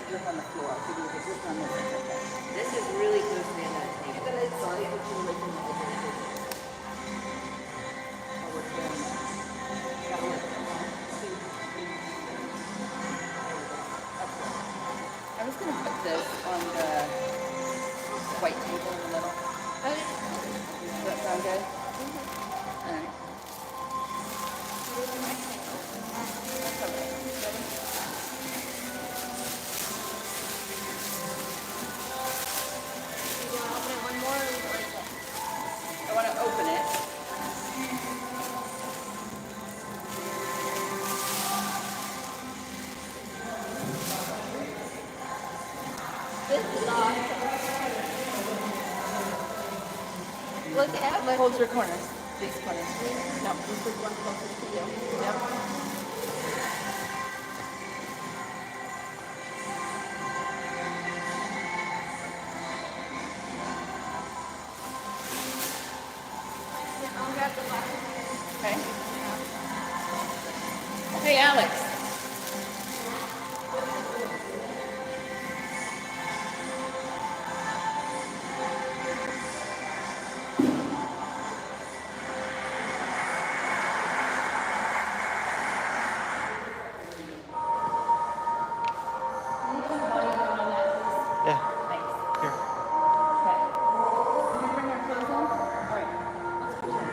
drip on the floor. I'll give you the drip on this. It's okay. This is really close to the end of the table. And then it's all you put you away from the edge of the table. I'll work there on that. That'll work. See? That's good. I'm just going to put this on the white table in the middle. Okay. Does that sound good? All right. That's okay. Ready? You want to open it one more or leave it like that? I want to open it. This is awesome. Look at my Hold your corners. These corners. No, this is one closest to you. Yep. I'll grab the box. Okay. Hey, Alex. Yeah. Thanks. Here. Okay. Can you bring our clothes in? All right. Let's put it in.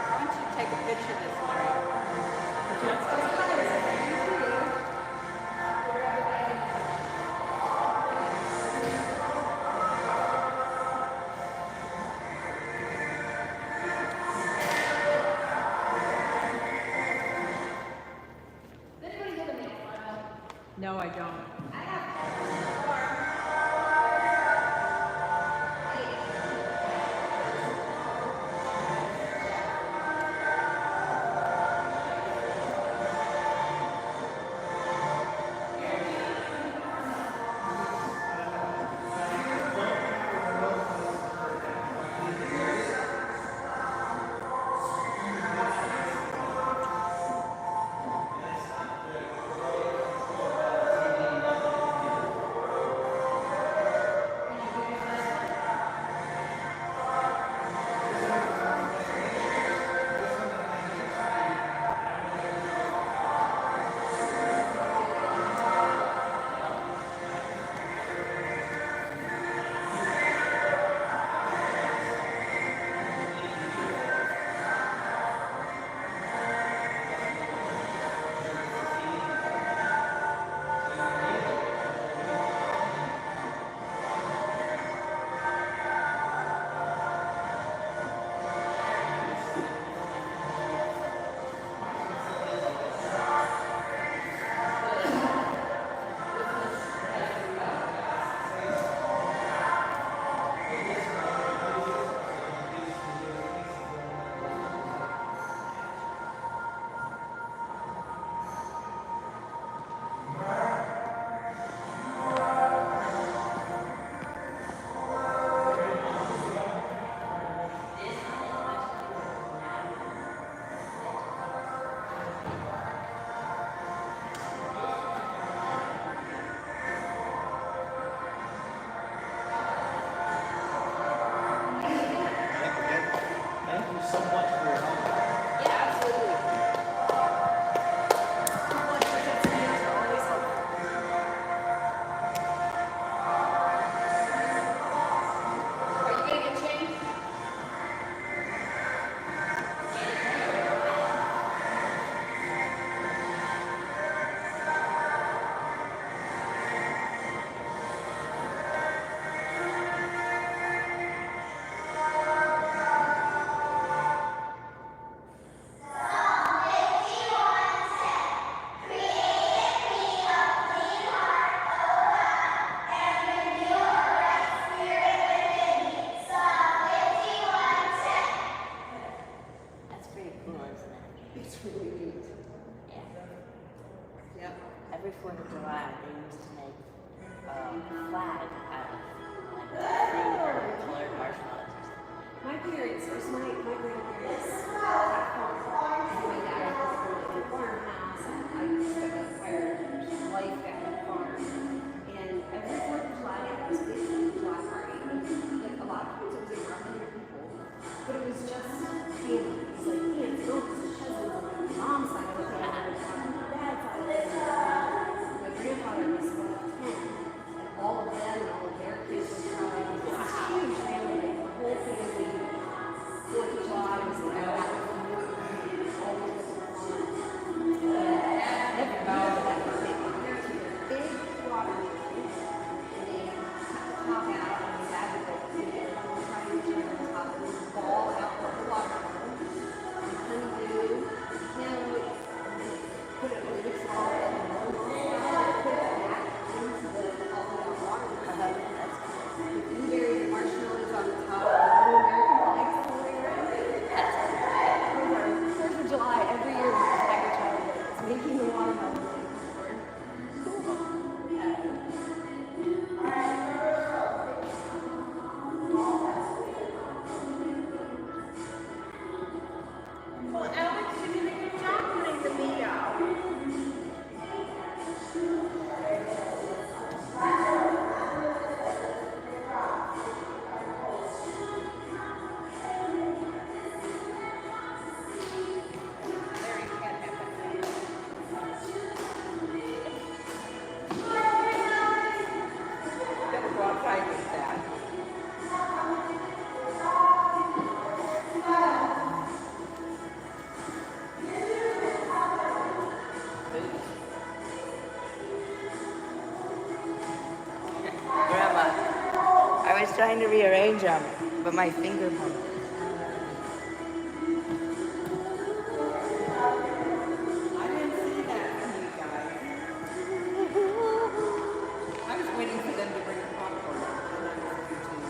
Why don't you take a picture of this, Mary? No, I don't. was trying to rearrange them, but my finger moved. I didn't see that from you guys. I was waiting for them to bring the popcorn. And I was going to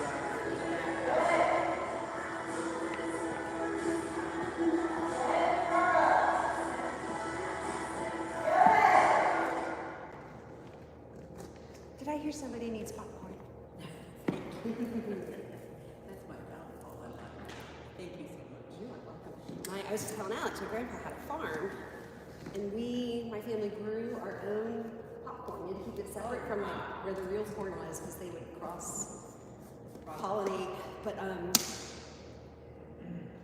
Did I hear somebody needs popcorn? That's my downfall. Thank you so much. You are welcome. I was just telling Alex, my grandpa had a farm, and my family grew our own popcorn. We had to keep it separate from where the real corn was because they would cross-pollinate.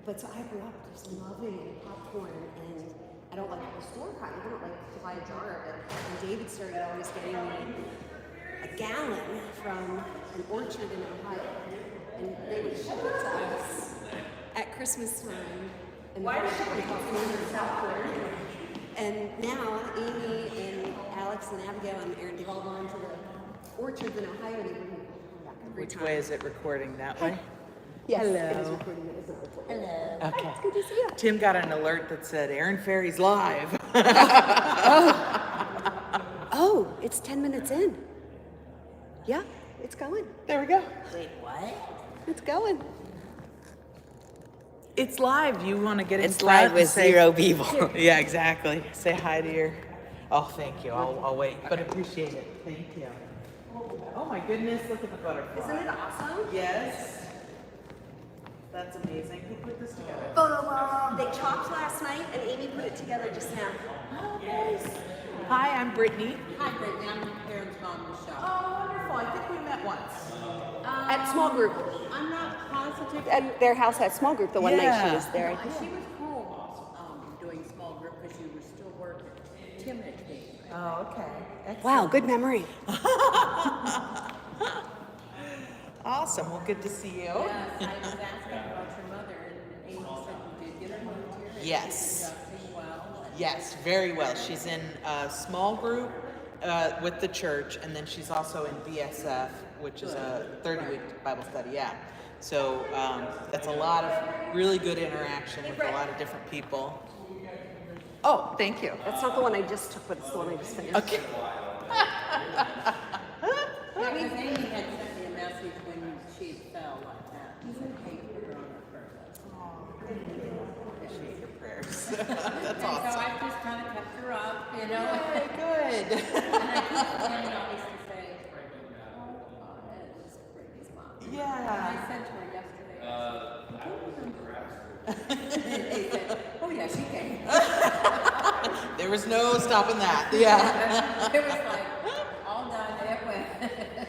But so I grew up just loving popcorn, and I don't like the store kind. I don't like to buy a jar of it. And David started always getting me a gallon from an orchard in Ohio, and they would ship it to us at Christmas time. And why did she popcorn? And now Amy and Alex and Abigail and Aaron, they've all gone to the orchards in Ohio. And they bring popcorn back every Which time. way is it recording? That way? Yes, Hello. it is recording. It is not recording. Hello. Hi, Okay. it's good to see you. Tim got an alert that said Aaron Farrey's live. Oh, it's 10 minutes in. Yeah, it's going. There we go. Wait, what? It's going. It's live. You want to get in It's front live and with say- 0 people. Yeah, exactly. Say hi to your. Oh, thank you. I'll wait, but appreciate it. Thank you. Oh my goodness! Look at the butterfly. Isn't it awesome? Yes. That's amazing. Who put this together? Photo bomb. They chopped last night, and Amy put it together just now. Oh, nice. Hi, I'm Brittany. Hi, Brittany. I'm Karen's mom, Michelle. Oh, wonderful. I think we met once. At small group. I'm not positive. At their house had small group the one night she Yeah. was there. She was cool doing small group because you were still working. Tim had taken it. Oh, okay. Excellent. Wow, good memory. Awesome. Well, good to see you. Yes, I was asking about your mother, and Amy said you did get her moved here. and Yes. she's adjusting well. Yes, very well. She's in a small group with the church, and then she's also in BSF, which is a 30-week Bible study. Yeah. So that's a lot of really good interaction with a lot of different people. Oh, thank you. That's not the one I just took, but it's the one I just finished. Okay. Because Amy had sent me a message when she fell like that. She said, hey, put her on her prayer list. Appreciate your prayers. And That's so awesome. I just kind of kept her up, you know. Hey, good. And I keep forgetting always to say, oh, Ed was Brittany's mom. And I Yeah. said to her yesterday, they said, oh yeah, she came. There was no stopping that. Yeah. It was like, all done, it went.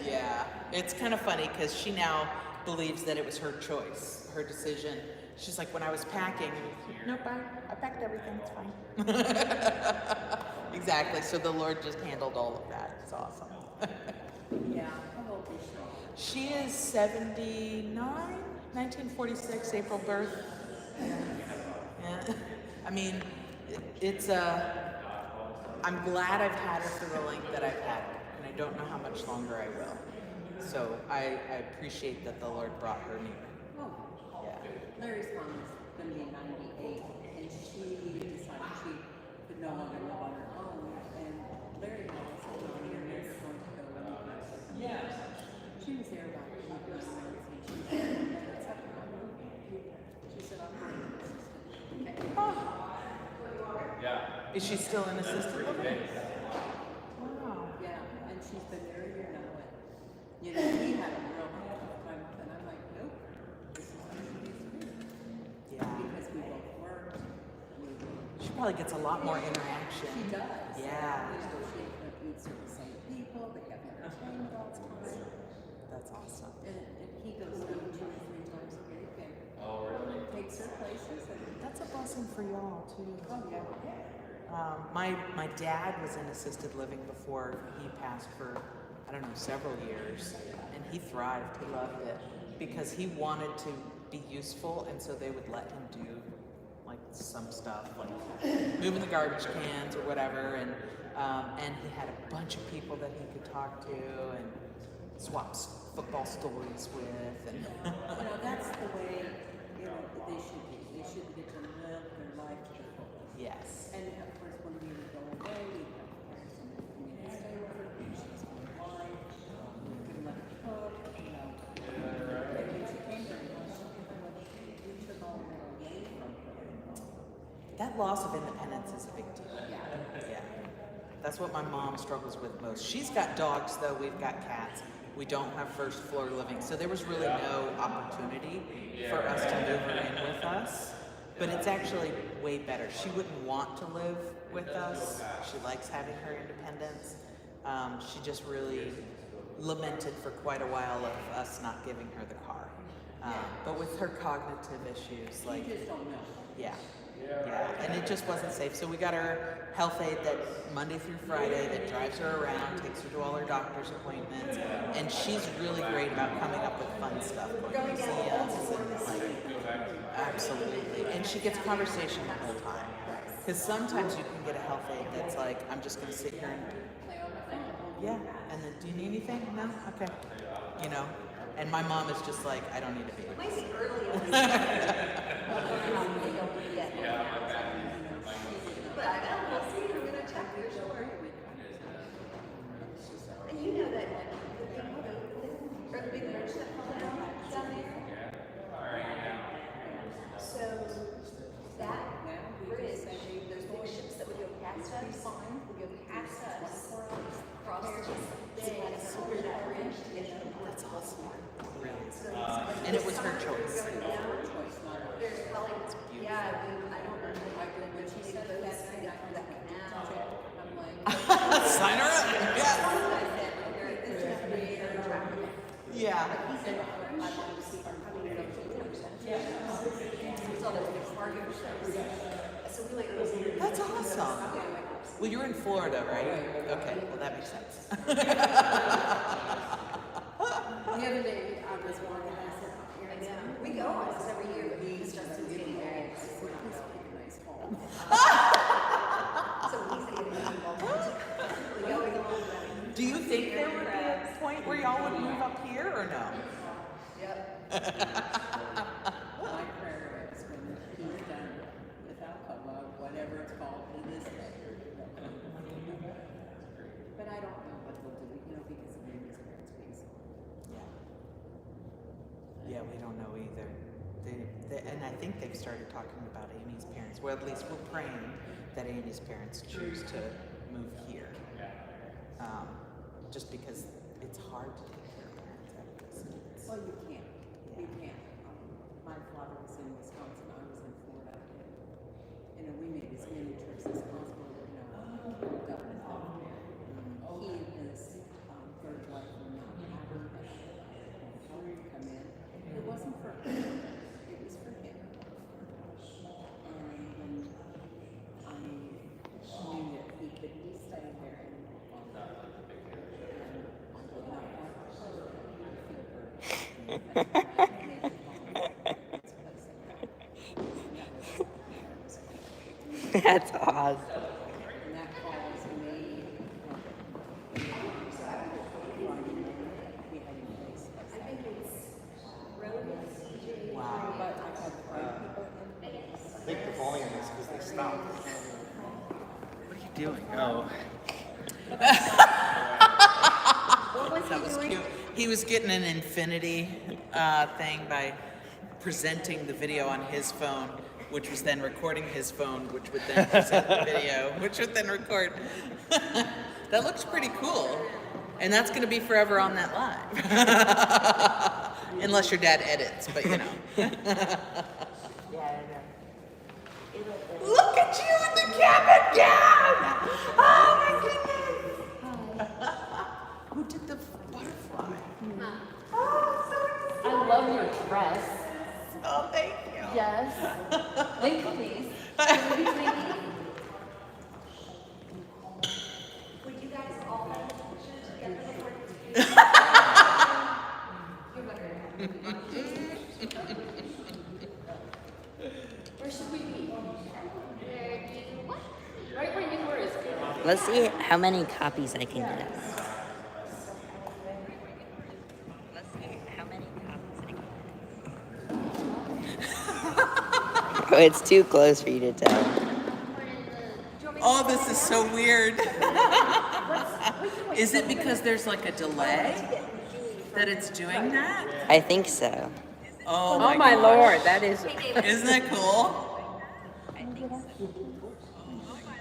Yeah. It's kind of funny because she now believes that it was her choice, her decision. She's like, when I was packing, nope, I packed everything, it's fine. Exactly. So the Lord just handled all of that. It's awesome. Yeah, how old is she? She is 79, 1946, April birth. Yeah. I mean, it's I'm glad I've had her for the length that I've had her, and I don't know how much longer I will. So I appreciate that the Lord brought her near. Oh, Yeah. Larry's mom is going to be 98, and she decided she could no longer live on her own. And Larry had us over here and was going to go anyplace. Yeah. She was there about 8 months, and she said, "What's up, Mom?" She said, "I'm going to assistant." Okay. Is she still in assisted living? Wow. Yeah, and she's been there a year now. And, you know, he had a real tough time with it. And I'm like, nope, this is how she needs to be. Yeah. Because we both worked. She probably gets a lot more interaction. She does. Yeah. You know, she eats with the same people. They have entertainment all the time. That's awesome. And he goes down 2 or 3 times a week and takes her places. And, That's a blessing for y'all too. oh, yeah. My dad was in assisted living before he passed for, I don't know, several years, and he thrived. He loved it because he wanted to be useful, and so they would let him do like some stuff, like moving the garbage cans or whatever, and he had a bunch of people that he could talk to, and swaps football stories with, and That's the way they should be. They should get to live their life to the fullest. yes. And of course, when we would go away, we'd have to hire somebody to come in and stay with her. She was online. We couldn't let her cook. And when she came very much, we took all of that away from her. That loss of independence is a big deal. Yeah. That's what my mom struggles with most. She's got dogs, though. We've got cats. We don't have first floor living, so there was really no opportunity for us to move her in with us. But it's actually way better. She wouldn't want to live with us. She likes having her independence. She just really lamented for quite a while of us not giving her the car. But with her cognitive issues, like, You just don't know. yeah, and it just wasn't safe. So we got her health aide that Monday through Friday that drives her around, takes her to all her doctor's appointments, and she's really great about coming up with fun stuff, going to museums, and absolutely. And she gets conversation the whole time. Because sometimes you can get a health aide that's like, I'm just going to sit here and yeah, and then do you need anything? No? Okay. And my mom is just like, I don't need a baby. Might be early in the but I know, we'll see. I'm going to check for sure. And you know that the big bridge that fell down there? So that bridge, those big ships that would go past us, would go past us, across the bay, over that bridge to get to the port. That's awesome. Really. And it was her choice. There's probably, yeah, I don't remember when she said that kind of that canal. I'm like, Sign her up. Yes. Yeah. He said, I'd like to see her coming in. So there's a cargo shows. So we like those. That's awesome. Well, you're in Florida, right? Okay. Well, that makes sense. The other day, I was walking and I said, I know. We go almost every year, but he's Justin's getting married. please pick a nice home. So he's getting involved. We go along. Do you think there would be a point where y'all would move up here or no? Yep. My prayer is when he's done with alcohol, whatever it's called, in this day. But I don't know what they'll do, because of Amy's parents' ways. Yeah, we don't know either. And I think they've started talking about Amy's parents. Well, at least we're praying that Amy's parents choose to move here. Just because it's hard to take care of parents out of this. Well, you can't. You can't. My father was in Wisconsin, I was in Florida. And we made as many trips as possible. Government health care. He and his third wife were not having help come in. It wasn't for her. It was for him. And when I knew that he could be staying there and That's awesome. and that call was made. We had in place. I think it's Rogan, CJ. Wow. But I had people in place. I think the volume is because they stopped. What are you doing? Oh. That was cute. He was getting an infinity thing by presenting the video on his phone, which was then recording his phone, which would then present the video, which would then record. That looks pretty cool. And that's going to be forever on that live. Unless your dad edits, but Yeah, I know. Look at you in the cabin gown! Oh my goodness! Who did the butterfly? Oh, so I love your dress. Oh, thank you. Yes. Link, please. Can we be tiny? Would you guys all have pictures together before Where should we be? Right where you were is good. Let's see how many copies I can get. Oh, it's too close for you to tell. Oh, this is so weird. Is it because there's like a delay that it's doing that? I think so. Oh Oh my gosh. Lord, that is. Isn't that cool?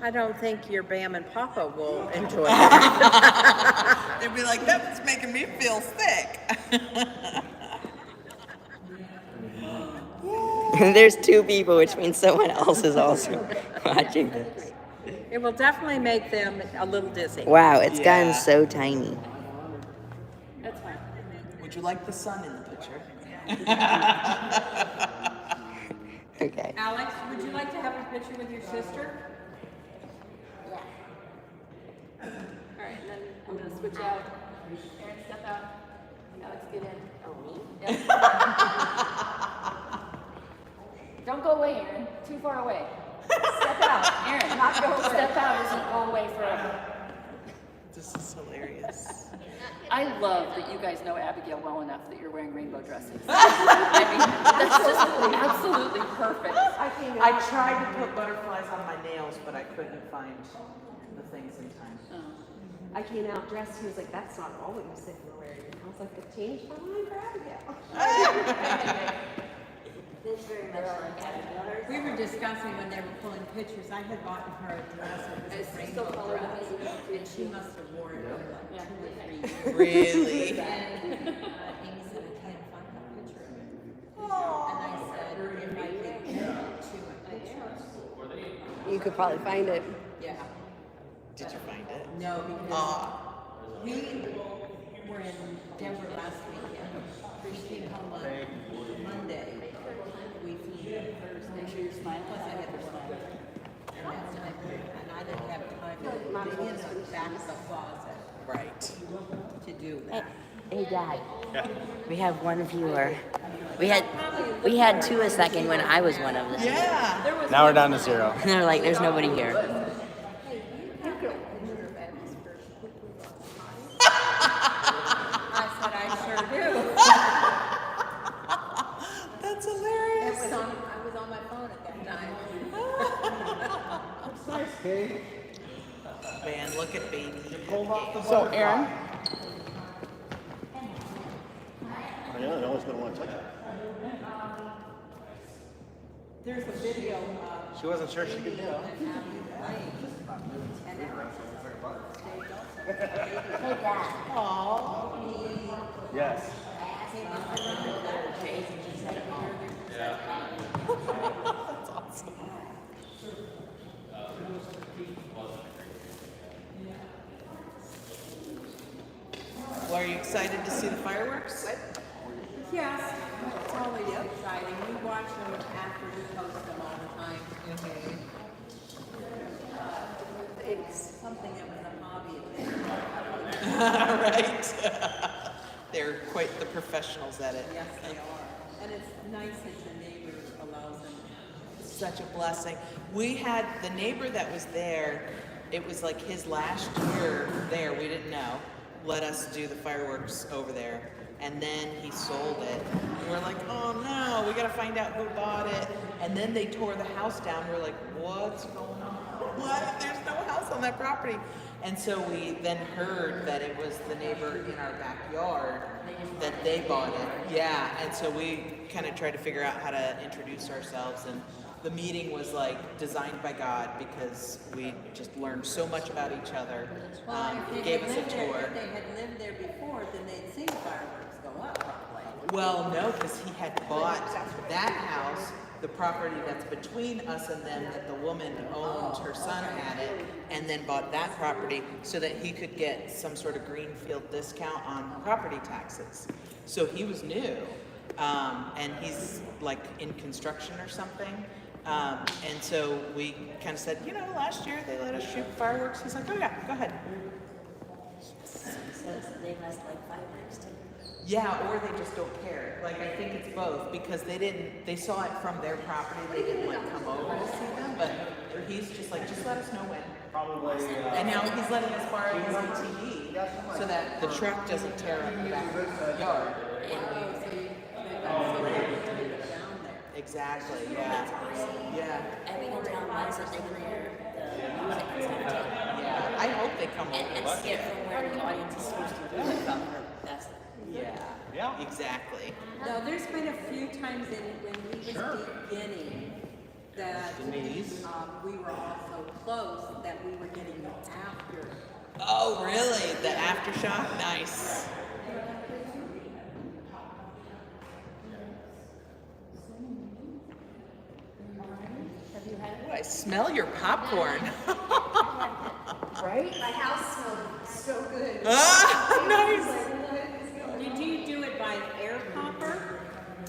I don't think your Bam and Papa will enjoy that. They'd be like, that's making me feel sick. There's 2 people, which means someone else is also watching this. It will definitely make them a little dizzy. Wow, it's gotten Yeah. so tiny. That's fine. Would you like the sun in the picture? Okay. Alex, would you like to have a picture with your sister? All right, and then I'm gonna switch out. Aaron, step out. Alex, get in. Oh, me? Yep. Don't go away, Aaron. Too far away. Step out, Aaron. Not go. Step out isn't go away forever. This is hilarious. I love that you guys know Abigail well enough that you're wearing rainbow dresses. I mean, that's just absolutely perfect. I tried to put butterflies on my nails, but I couldn't find the things in time. I came out dressed. He was like, "That's not all what you said you were wearing." I was like, "It changed my mind for Abigail." We were discussing when they were pulling pictures. I had bought her a dress. It was a rainbow dress, and she must have worn it for like 2 or 3 years. Really? And Amy said, "I can't find that picture of it." And I said, "If I could get it to a picture." You could probably find it. Yeah. Did you find it? No, because we were in Denver last weekend. We came home on Monday. We flew in Thursday. Make sure you're smiling. Plus I had to work. And I didn't have time to dig in the back of the closet Right. to do that. Hey, Dad. We have one viewer. We had 2 a second when I was one of them. Yeah. Now we're down to 0. And they're like, there's nobody here. I said, I sure do. That's hilarious. I was on my phone at that time. Man, look at baby. So, Aaron, I know, no one's gonna want to touch it. There's a video She wasn't sure she could do it. Yes. That's awesome. Well, are you excited to see the fireworks? Yes, it's always exciting. We watch them after we post them all the time. It's something that was a hobby of theirs. Right. They're quite the professionals at it. Yes, they are. And it's nice that the neighbor allows them. Such a blessing. We had the neighbor that was there, it was like his last year there, we didn't know, let us do the fireworks over there. And then he sold it. And we're like, oh no, we gotta find out who bought it. And then they tore the house down. We're like, what's going on? What? There's no house on that property. And so we then heard that it was the neighbor in our backyard that they bought it. Yeah, and so we kind of tried to figure out how to introduce ourselves, and the meeting was like designed by God because we just learned so much about each other. He gave us a tour. If they had lived there before, then they'd seen fireworks go up probably. Well, no, because he had bought that house, the property that's between us and them that the woman owned, her son had it, and then bought that property so that he could get some sort of greenfield discount on property taxes. So he was new, and he's like in construction or something. And so we kind of said, you know, last year they let us shoot fireworks. He's like, oh yeah, go ahead. They must like fireworks too. Yeah, or they just don't care. Like, I think it's both, because they saw it from their property, they didn't like come over to see them, but he's just like, just let us know when. Probably. And now he's letting us borrow his ATV so that the truck doesn't tear up the back yard. exactly, yeah. Yeah, And we can tell ones that they can hear the music and stuff too. yeah. I hope they come over. And see it from where the audience is supposed to hear it from. That's Yeah, Yeah. exactly. Now, there's been a few times when he was beginning that Denise. we were all so close that we were getting the after. Oh, really? The aftershock? Nice. Oh, I smell your popcorn. Right? My house smelled so good. Ah, nice. Did you do it by air popper?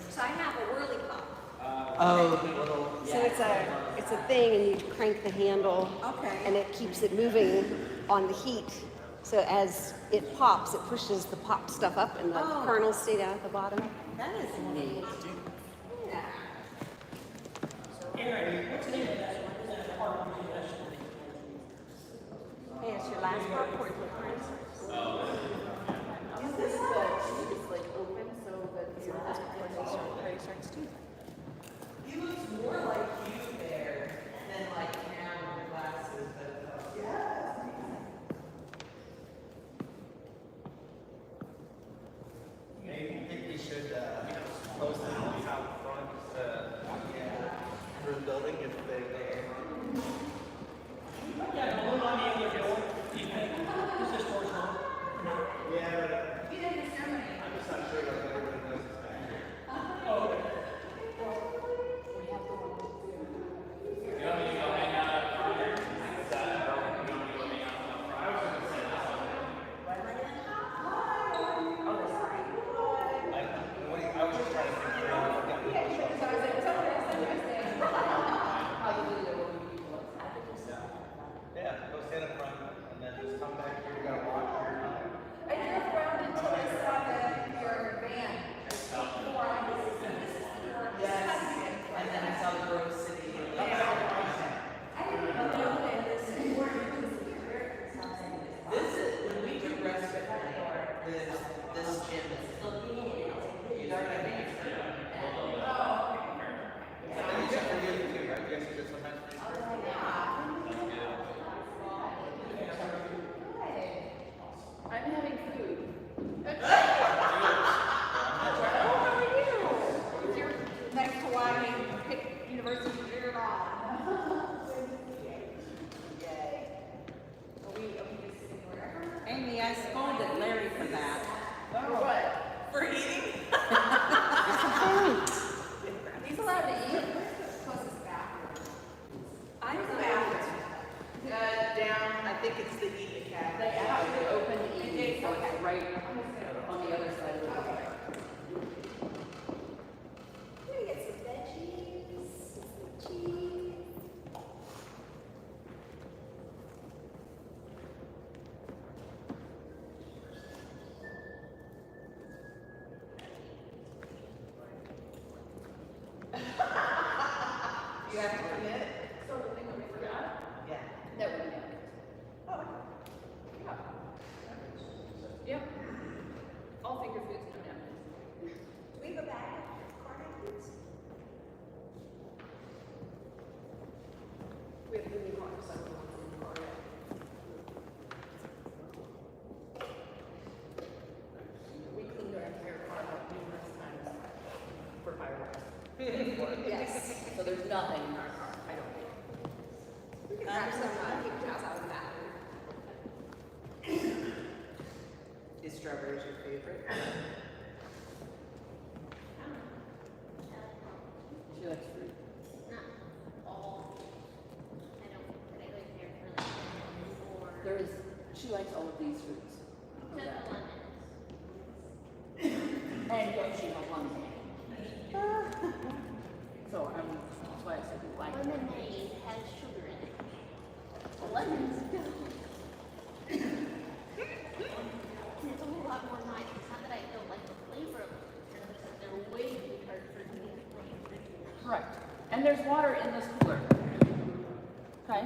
So I have a whirly pop. Oh, So it's a thing, and you crank the handle, Okay. and it keeps it moving on the heat. So as it pops, it pushes the pop stuff up, and the Oh. kernels stay down at the bottom. That is neat. Yeah. Hey, it's your last popcorn, friends. Is this it's like open so that it's not as before they starts too? he looks more like you there than like Cam with glasses, but yeah. Maybe you think we should post it out front for the building if they're there. Yeah, but I'm just not sure like everybody knows it's back here. I was just trying to think through what got me. Yeah, go stand up front and then just come back here. You gotta walk your time. I drove around until I saw your van. Yes. And then I saw the Grove City. This is when we took respite. This gym is you know what I mean? And then you get for you too, right? You guys do it sometimes for you. I'm having food. Nice Hawaiian pick University year long. Amy, I scolded Larry for that. For eating? He's allowed to eat. I'm the bathroom. Down, I think it's the eating cat. They actually open the evening, so it's right on the other side of the door. Let me get some veggies, some cheese. You have to commit? So the thing that we forgot, Yeah. that would be nice. Yeah. Yep. All finger foods no napkins. Do we have a bag of corn napkins? We have really hard, so we want some corn. We cleaned our entire car out numerous times for fireworks. Yes. So there's nothing in our car, I don't think. We can grab some paper towels out of the bathroom. Is strawberries your favorite? She likes fruit. There's, she likes all of these fruits. And yet she has lemon. So that's why I said we like Lemonade has sugar in it. lemons. And it's a whole lot more nice. It's not that I don't like the flavor of them, it's that they're way too hard for me to drink. Correct. And there's water in this cooler. Okay?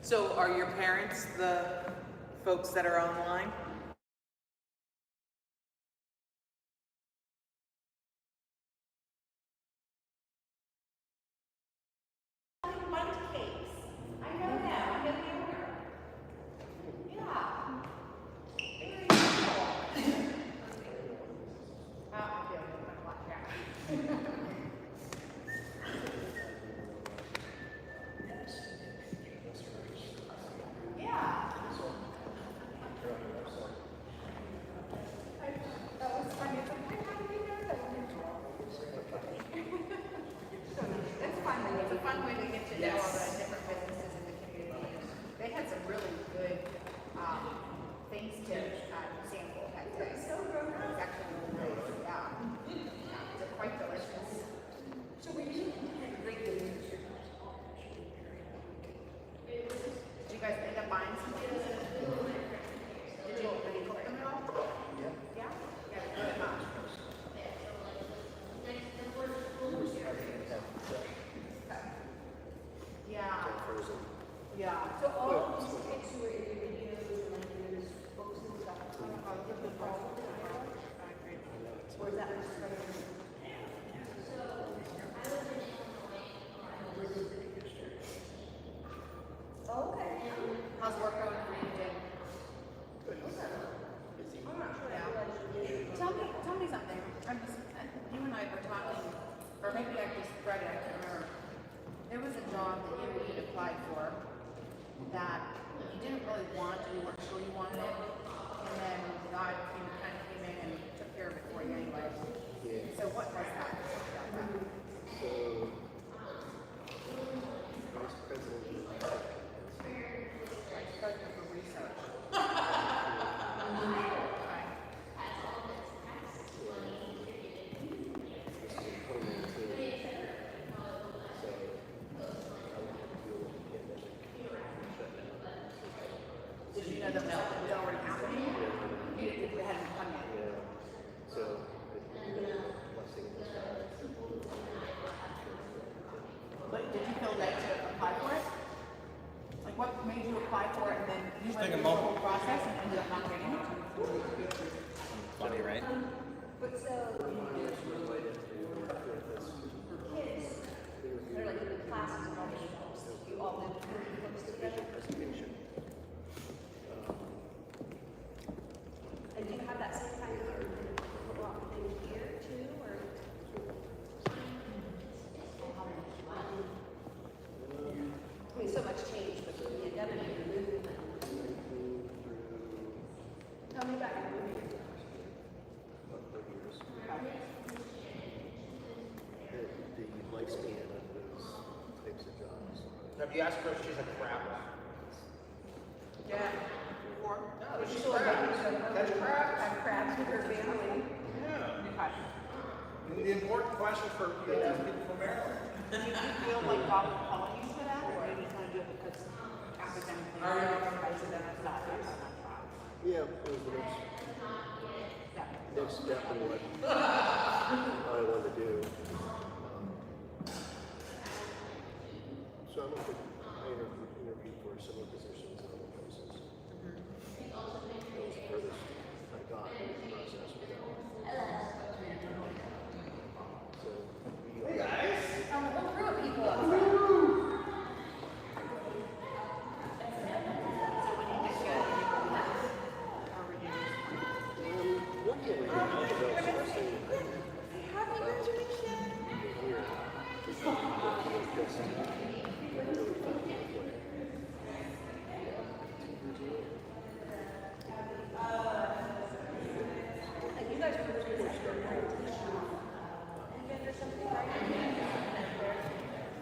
So are your parents the folks that are online? Have you asked her if she's a crab? Yeah. No, she's a crab. Catch crabs. Have crabs with her family. Yeah. The important question for people from Maryland. Do you feel like God was calling you for that, or did you kind of do it because academically everybody said that's not your job? Yeah, it was the next step in what I wanted to do. So I'm going to interview for similar positions in other places. That was the furthest I got in the process with that one. So we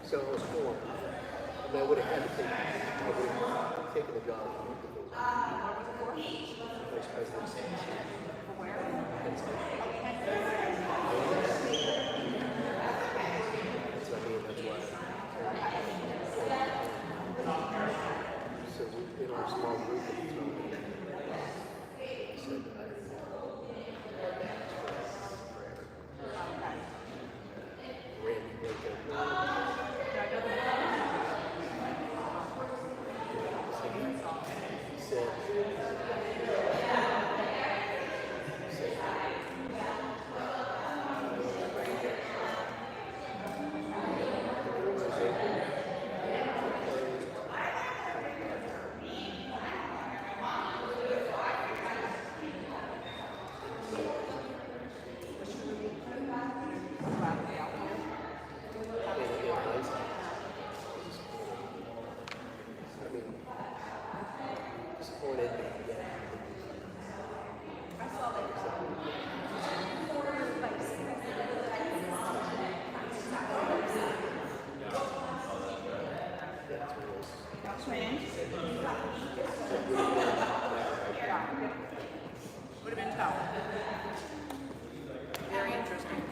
So I was 4. I mean, I would have had to take, I would have taken the job. Vice president. That's what I mean, that's why. So we, in our small group at the time, I said that I didn't Randy Lincoln. Would have been tough. Very interesting.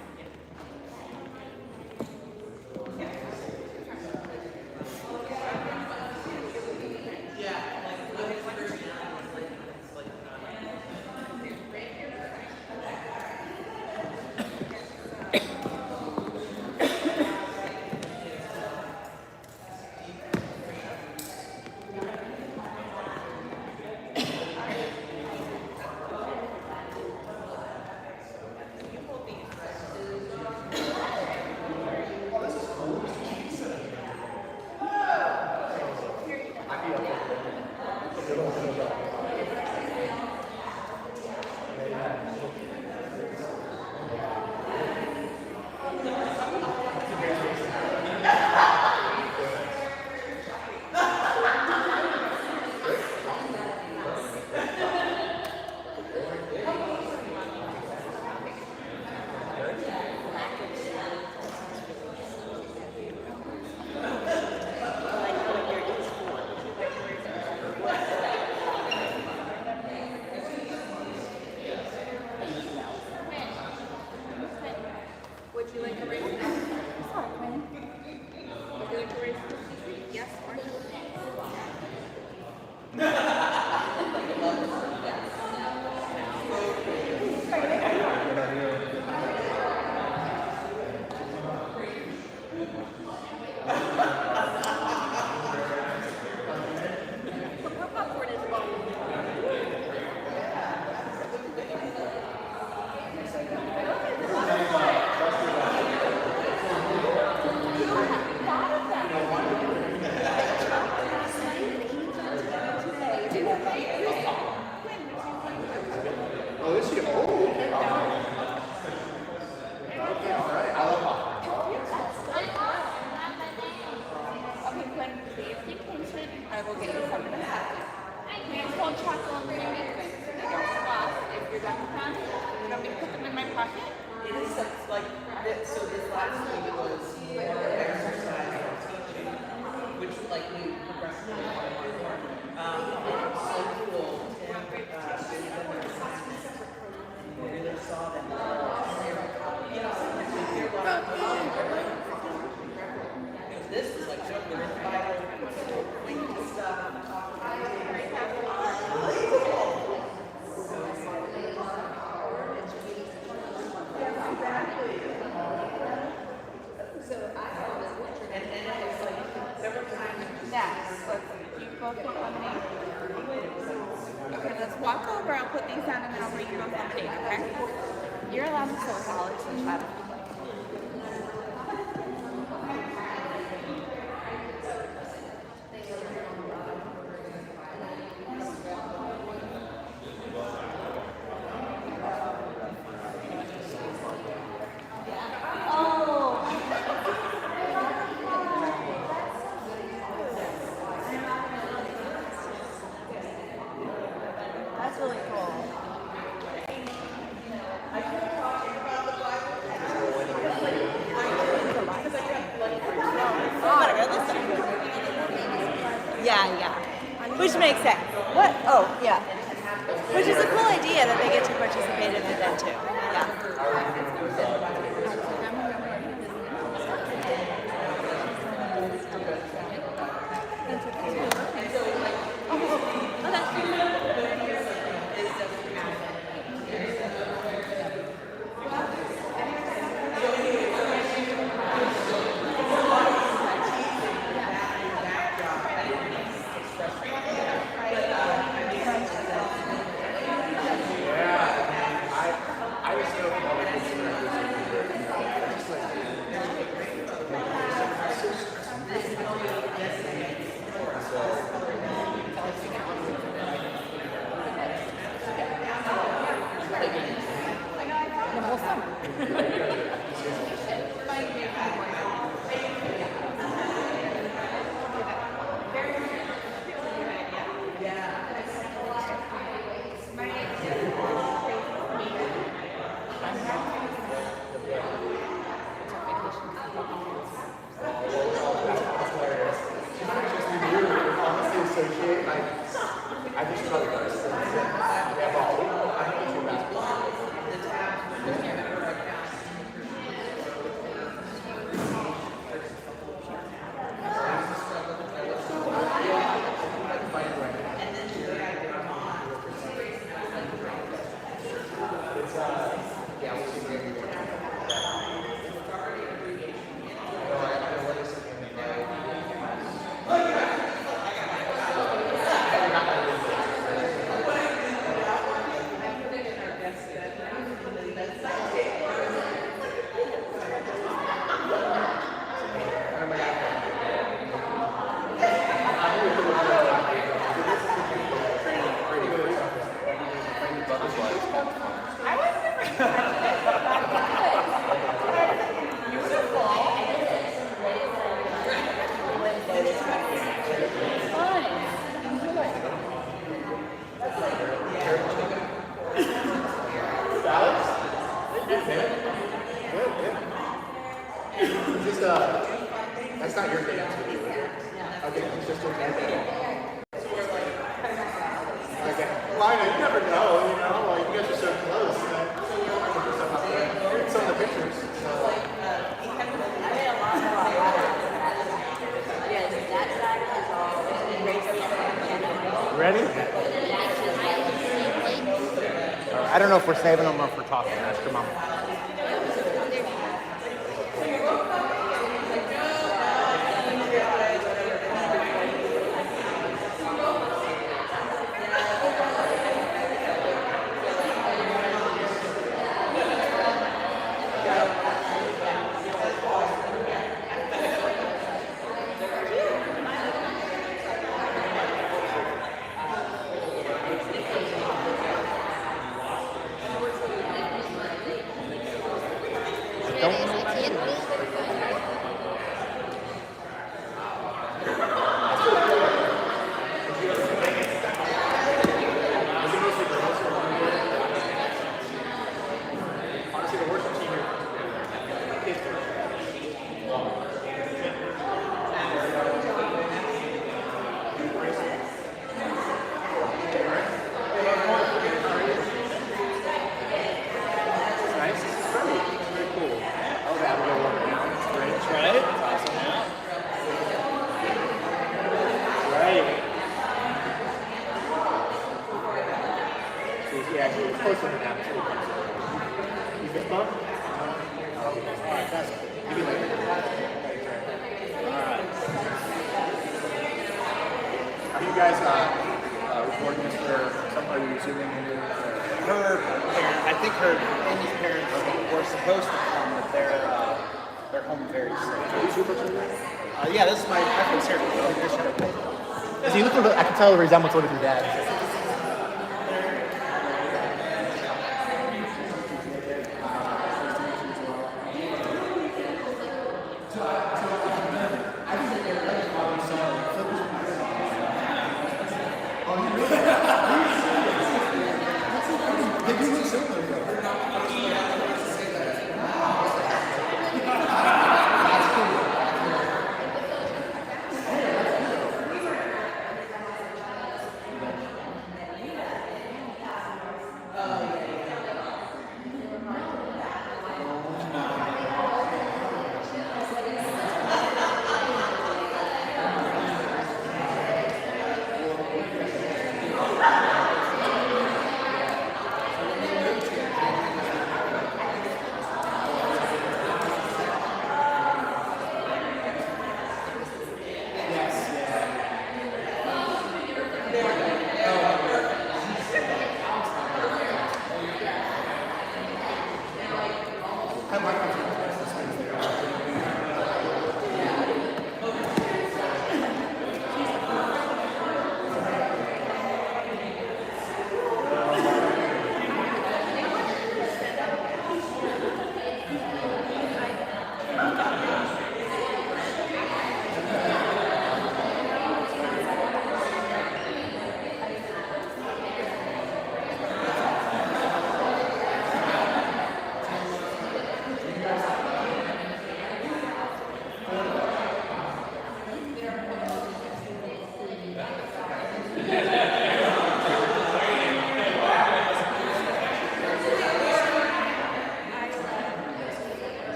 So this last week was more exercise and teaching, which like we progressively more and more. It's so cool. Tim, we really saw them. You know, sometimes you hear about this is like the vital stuff. And it was like several times. Next, let's, you both want lemonade? Okay, let's walk over, I'll put these on and then I'll bring you both lemonade, okay? You're allowed to soda Alex and Chad. That's really cool. Yeah. Which makes sense. What? Oh, yeah. Which is a cool idea that they get to participate in it then too. Yeah. I just probably got to yeah, well, I don't know about That's not your dance, is it? Okay, it's just your dance. Okay. Well, I know, you never know, like, you guys are so close. Some of the pictures. Ready? I don't know if we're saving them or if we're talking. Ask your mom. Yeah, it's closer than that. You fist bump? Alright, that's good. Maybe later. Alright. Are you guys recording this for somebody who's zooming in? I think Amy's parents were supposed to come, but they're home very soon. Yeah, this is my friend's here. Does he look a little, I can tell the resemblance with your dad.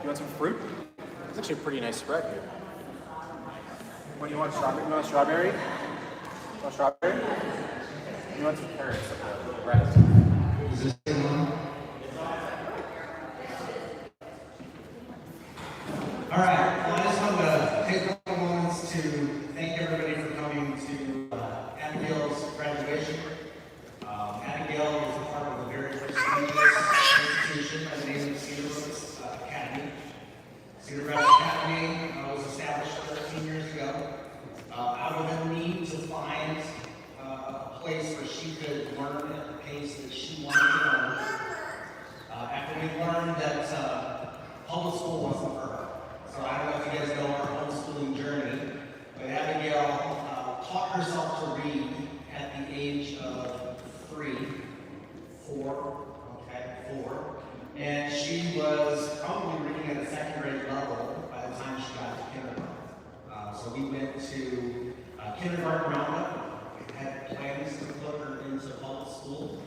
You want some fruit? It's actually a pretty nice spread here. What do you want? Strawberry? You want strawberry? You want strawberry? You want some carrots? Is this thing on? All right. Well, I just want to take a couple moments to thank everybody for coming to Abigail's graduation. Abigail was a part of a very prestigious institution by the name of Cedar Brook Academy. Cedar Brook Academy was established 13 years ago out of a need to find a place where she could learn at the pace that she wanted to learn. After we learned that public school wasn't for her. So I don't know if you guys know our homeschooling journey, but Abigail taught herself to read at the age of 4, and she was probably reading at a second grade level by the time she got to kindergarten. So we went to kindergarten roundup, had plans to put her into public school.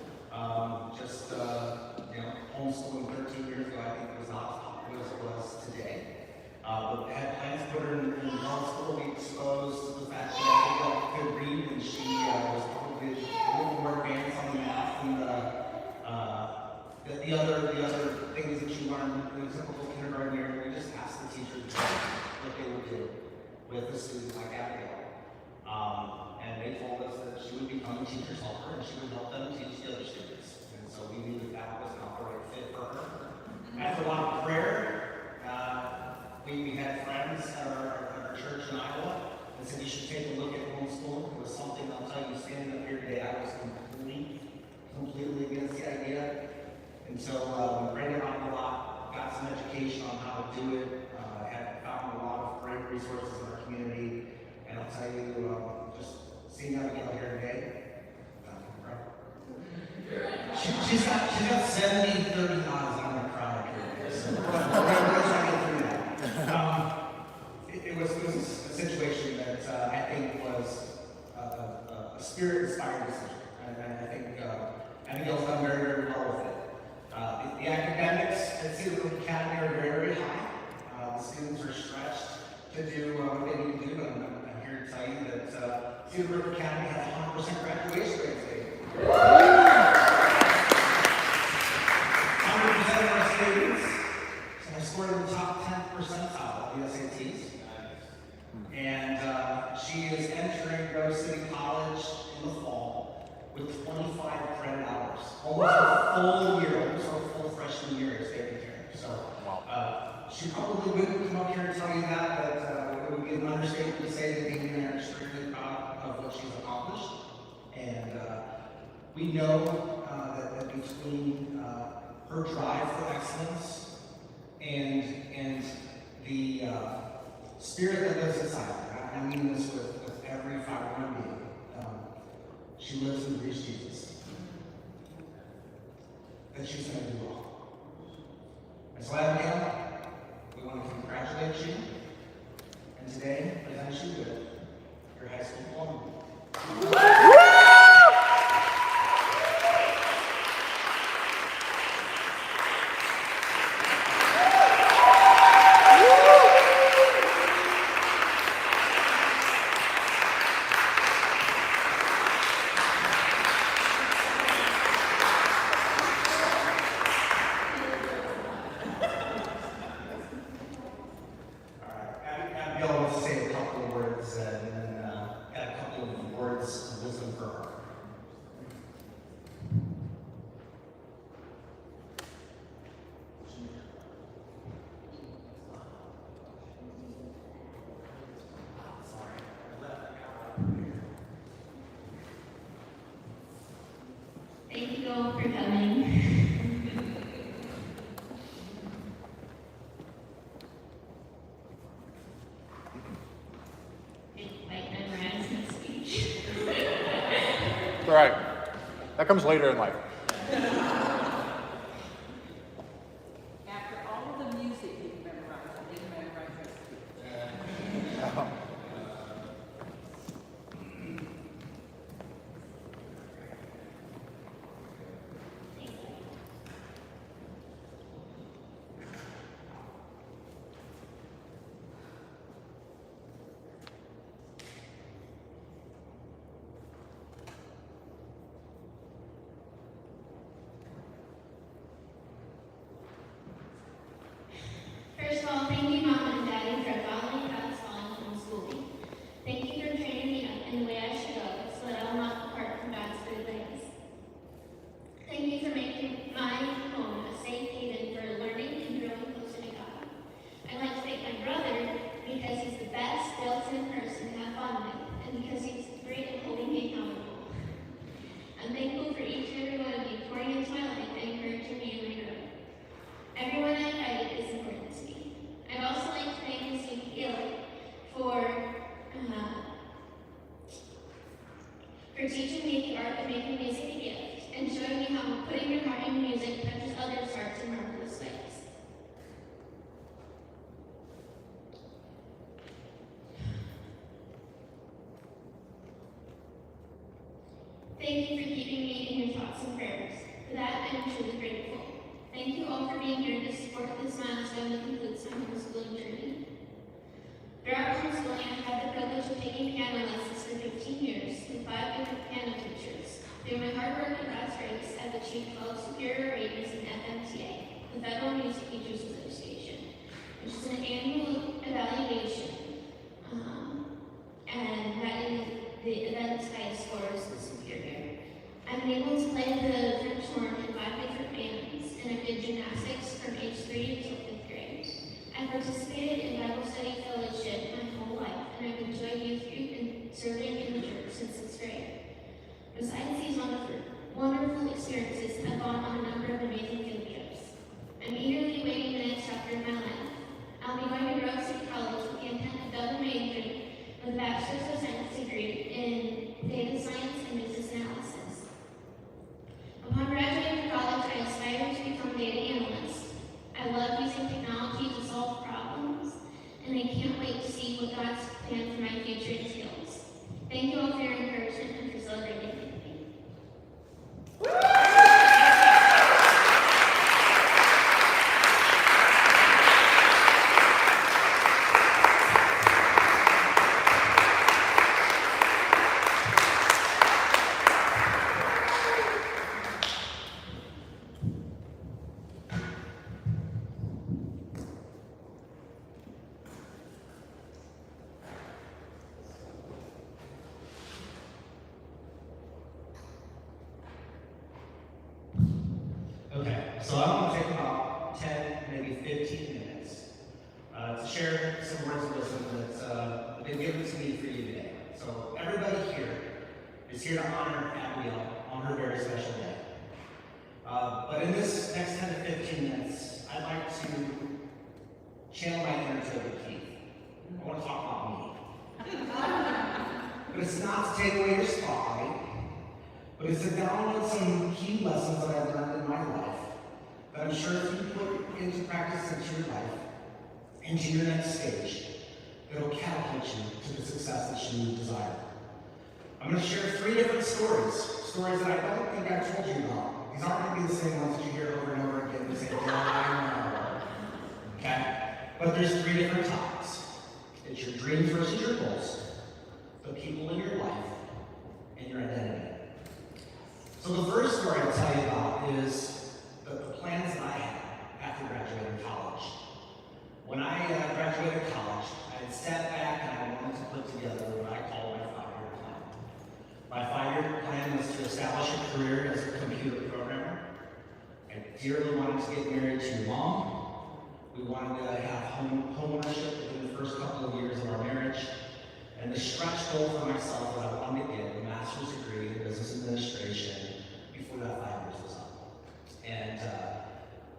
Homeschooling 13 years ago, I think it was not as popular as it was today. But had plans to put her in public school. We exposed the fact that Abigail could read, and she was probably a little more advanced on the math and the other things that she learned in a typical kindergarten year. We just asked the teachers what they would do with a student like Abigail. And they told us that she would become a teacher's helper and she would help them teach the other students. And so we knew that that was not the right fit for her. After a lot of prayer, we had friends at our church in Iowa that said you should take a look at homeschooling. It was something, I'll tell you, standing up here today, I was completely against the idea. And so we prayed around a lot, got some education on how to do it, had found a lot of great resources in our community. And I'll tell you, just seeing Abigail here today. She's got 70, 30 odds on the crowd here. So we're gonna try to get through that. It was a situation that I think was a spirit-inspired decision. And I think Abigail's done very, very well with it. The academics at Cedar Brook Academy are very, very high. The students are stretched to do what they need to do, and I'm here to tell you that Cedar Brook Academy has 100% graduation rate today. 100% of our students have scored in the top 10th percentile of the SATs. And she is entering Grove City College in the fall with 25 credit hours. Almost a full year, almost a full freshman year is taken care of. So she probably wouldn't come up here and tell you that, but it would be an understatement to say that Amy and I are extremely proud of what she's accomplished. And we know that between her drive for excellence and the spirit that lives inside her, I mean this with every fiber of my being, she lives and breathes Jesus, that she's going to do well. And so Abigail, we want to congratulate you, and today present you with your high school diploma. Thank you all for coming. Didn't quite memorize my speech. It's all right. That comes later in life. After all of the music you memorized, I didn't memorize your speech. First of all, thank you, Mom and Daddy, for following God's calling from schooling. Thank you for training me up in the way I should go, so that I'll not depart from God's good ways. Thank you for making my home a safe haven for learning and growing closer to God. I'd like to thank my brother because he's the best built-in person to have fun with, and because he's great at holding me accountable. I'm thankful for each and every one of you pouring into my life and encouraging me in my growth. Everyone I invited is important to me. I'd also like to thank Ms. Abigail for teaching me the art of making music a gift and showing me how putting your heart into music touches others' hearts in marvelous ways. Thank you for keeping me in your thoughts and prayers. For that, I'm truly grateful. Thank you all for being here to support this milestone that concludes my homeschooling journey. Throughout homeschooling, I've had the privilege of taking piano lessons for 15 years with 5 different piano teachers. Through my hard work and past race, I've achieved 12 superior ratings in FMTA, the Federal Music Teachers Association, which is an annual evaluation, and that is the event's highest score is the superior. I've been able to play the French horn in 5 different bands, and I did gymnastics from age 3 until 5th grade. I've participated in Bible study fellowship my whole life, and I've enjoyed youth group and serving in the church since 6th grade. Besides these wonderful experiences, I've gone on a number of amazing field trips. I'm eagerly awaiting the next chapter of my life. I'll be going to Grove City College with the intent of double majoring with a Bachelor's of Science degree in data Thank you all for your encouragement and for celebrating with me. Okay, so I'm going to take about 10, maybe 15 minutes to share some words of wisdom that's been given to me for you today. So everybody here is here to honor Abigail on her very special day. But in this next 10 to 15 minutes, I'd like to channel my inner Toby Keith. I want to talk about me. But it's not to take away your spotlight, but it's to download some key lessons that I've learned in my life that I'm sure if you put into practice into your life, into your next stage, it'll catapult you to the success that you desire. I'm going to share 3 different stories that I don't think I've told you about. These aren't going to be the same ones that you hear over and over again. You say, okay? But there's 3 different topics. It's your dreams versus your goals, the people in your life, and your identity. So the first story I'll tell you about is the plans that I had after graduating college. When I graduated college, I had sat back and I wanted to put together what I call my 5-year plan. My 5-year plan was to establish a career as a computer programmer. I dearly wanted to get married to your mom. We wanted to have home ownership within the first couple of years of our marriage. And the stretch goal for myself that I wanted to get a master's degree in business administration before that 5 years was up. And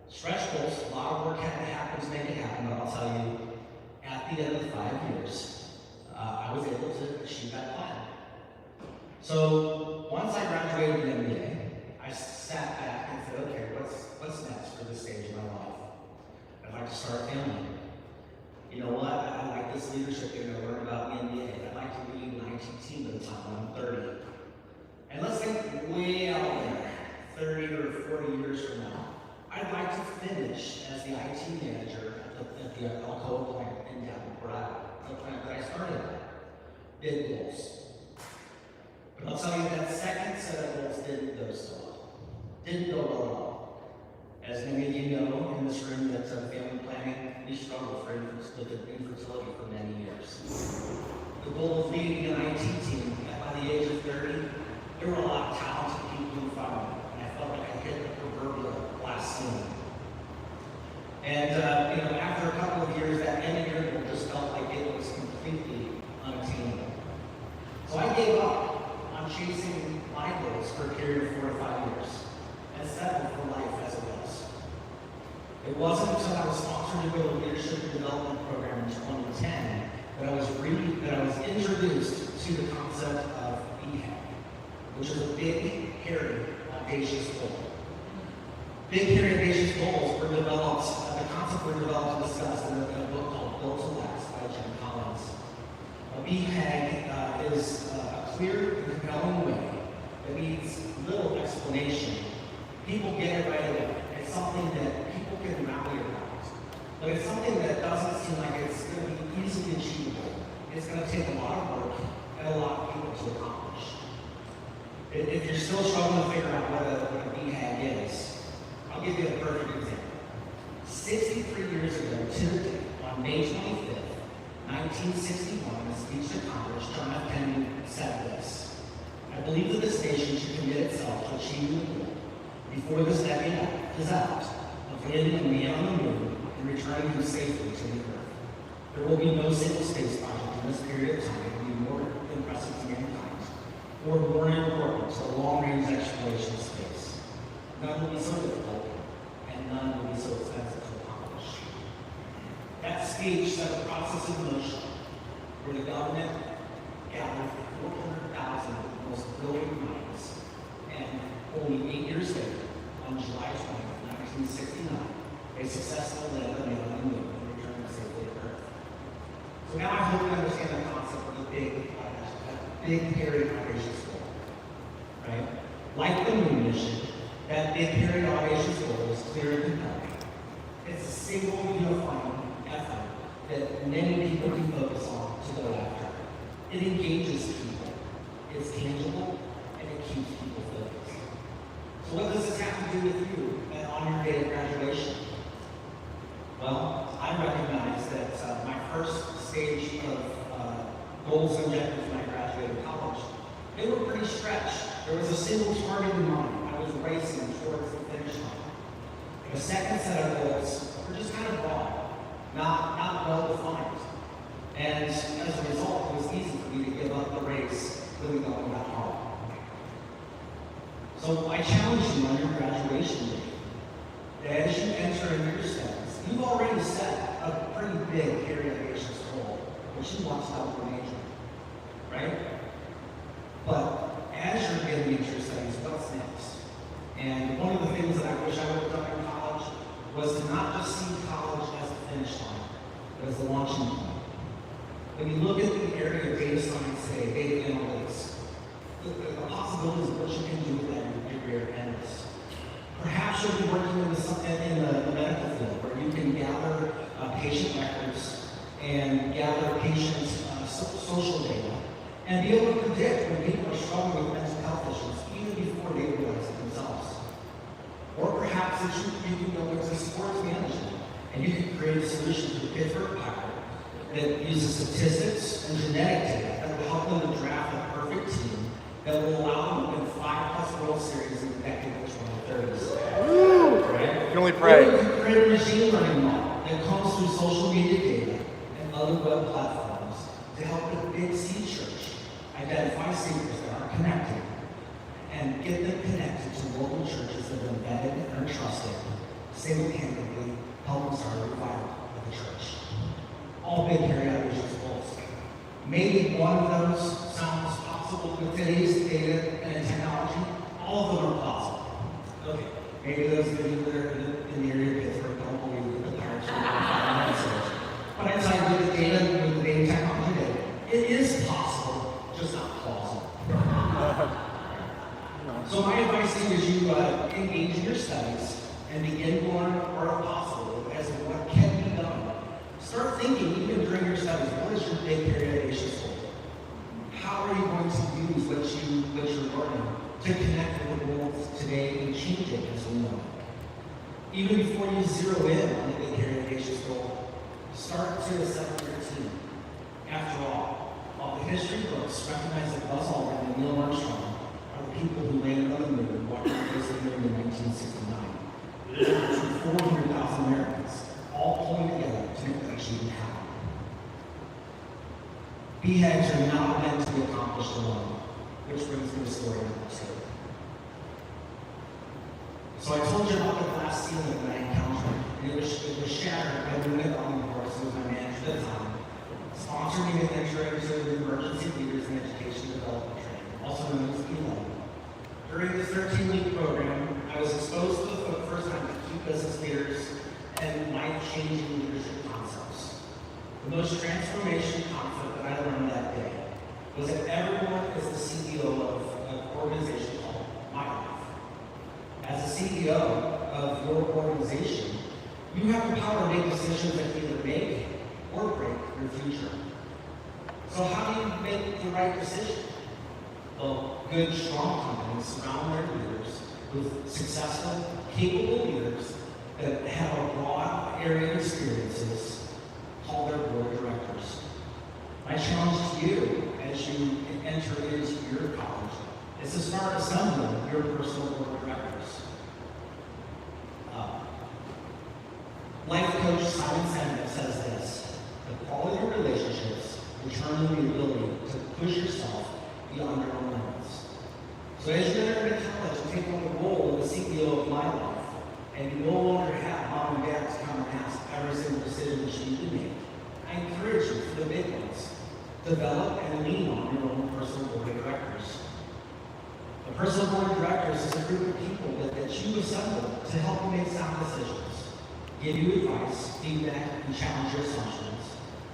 stretch goals, a lot of work had to happen to make it happen, but I'll tell you, at the end of the 5 years, I was able to achieve that plan. So once I graduated with an MBA, I sat back and said, okay, what's next for this stage of my life? I'd like to start a family. You know what? I like this leadership thing I learned about the NBA. I'd like to lead an IT team by the time I'm 30. And let's think way out there, 30 or 40 years from now. I'd like to finish as the IT manager at the Alcoa plant in Davenport, Iowa, the plant that I started at. Big goals. But I'll tell you that second set of goals didn't go so well. Didn't go well at all. As many of you know in this room, that family planning, we struggled with infertility for many years. The goal of leading an IT team by the age of 30, there were a lot of talented people in front of me, and I felt like I hit the proverbial glass ceiling. And after a couple of years, that end year just felt like it was completely unattainable. So I gave up on chasing my goals for a period of 4 to 5 years and settled for life as it was. It wasn't until I was sponsored to go to a leadership and development program in 2010 that I was introduced to the concept of BHAG, which is a big, hairy, audacious goal. Big, hairy, audacious goals were developed, the concept were developed and discussed in a book called Built to Last by Jim Collins. A BHAG is a clear and compelling way that needs little explanation. People get it right away. It's something that people can rally around. But it's something that doesn't seem like it's going to be easily achievable. It's going to take a lot of work and a lot of people to accomplish. If you're still struggling to figure out what a BHAG is, I'll give you a perfect example. 63 years ago to the day, on May 25th, 1961, in a speech to Congress, John F. Kennedy said this: I believe that this nation should commit itself to achieving the goal before this decade is out of landing a man on the moon and returning him safely to the Earth. There will be no single space project in this period of time that will be more impressive to mankind or more important to long-range exploration of space. None will be so difficult, and none will be so expensive to accomplish. That speech set a process in motion where the government gathered 400,000 of the most brilliant minds, and only 8 years later, on July 20th, 1969, they successfully landed a man on the moon and returned safely to Earth. So now I hope you understand the concept of the big, big, hairy, audacious goal, right? Like the moon mission, that big, hairy, audacious goal is clear and compelling. It's a single, unifying effort that many people can focus on to go after. It engages people, it's tangible, and it keeps people focused. So what does this have to do with you on your day of graduation? Well, I recognize that my first stage of goals and objectives when I graduated college, they were pretty stretched. There was a single target in mind. I was racing towards the finish line. The second set of goals were just kind of broad, not well defined. And as a result, it was easy for me to give up the race when we got hard. So I challenge you on your graduation day that as you enter into your studies, you've already set a pretty big, hairy, ambitious goal, which you want to help your major, right? But as you're getting into your studies, what's next? And one of the things that I wish I would have done in college was to not just see college as the finish line, but as the launching point. When you look at the area of data science today, data analytics, the possibilities of what you can do with that degree are endless. Perhaps you'll be working in the medical field where you can gather patient records and gather patient social data and be able to predict when people are struggling with mental health issues even before they realize it themselves. Or perhaps that you can go into sports management and you can create a solution to the Pittsburgh Pirate that uses statistics and genetic data that will help them to draft a perfect team that will allow them to win 5+ World Series in the decade of the 2030s. Right? You can only pray. Or you can create a machine learning model that comes through social media data and other web platforms to help the Big C Church identify singers that are connected and get them connected to local churches that are embedded and are trusted, single-handedly helping start a revival of the church. All big, hairy, ambitious goals. Maybe one of those sounds possible with today's data and technology. All of them are possible. Okay, maybe those of you that are in the area of Pittsburgh don't believe that the Pirates are going to find but I tell you, with the data, with the data technology today, it is possible, just not plausible. So my advice to you is you engage in your studies and begin to learn where possible as to what can be done. Start thinking, even during your studies, what is your big area goal? How are you going to use what you're learning to connect with the world today and change it as we know it? Even before you zero in on the big area goal, start to assemble your team. After all, the history books recognize that Buzz Aldrin and Neil Armstrong are the people who landed on the moon and walked on the face of the moon in 1969. There were 400,000 Americans, all pulling together to make that achievement happen. BHAGs are not meant to be accomplished alone, which brings me to the story of the episode. So I told you about the glass ceiling that I encountered, and it was shattered by Luna Elmhorst, who was my manager at the time, sponsoring an intro to emergency leaders in education development training, also known as ELO. During this 13-week program, I was exposed for the first time to key business leaders and life-changing leadership concepts. The most transformational concept that I learned that day was that everyone is the CEO of an organization called My Life. As the CEO of your organization, you have the power to make decisions that either make or break your future. So how do you make the right decision? Well, good, strong companies surround their leaders with successful, capable leaders that have a broad area of experiences called their board of directors. My challenge to you as you enter into your college is to start assembling your personal board of directors. Life coach Simon Sinek says this: the quality of relationships determine the ability to push yourself beyond your own limits. So as you enter into college and take on the role of the CEO of My Life, and you no longer have mom and dad to come and ask every single decision that you need to make, I encourage you for the big ones, develop and lean on your own personal board of directors. The personal board of directors is a group of people that you assemble to help you make sound decisions, give you advice, feedback, and challenge your assumptions.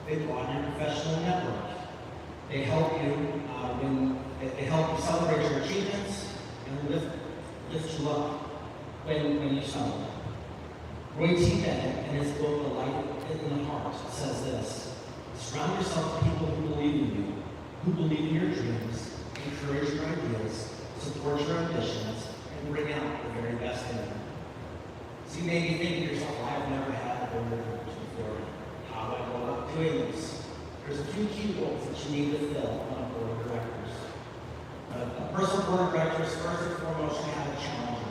They broaden your professional network. They help you they help you celebrate your achievements and lift you up when you stumble. Roy T. Bennett, in his book, The Light in the Heart, says this: surround yourself with people who believe in you, who believe in your dreams, encourage your ideas, support your ambitions, and bring out the very best in you. So you may be thinking to yourself, well, I've never had a board of directors before. How do I go about doing this? There's a few key roles that you need to fill on a board of directors. A personal board of directors, first and foremost, you have a challenger.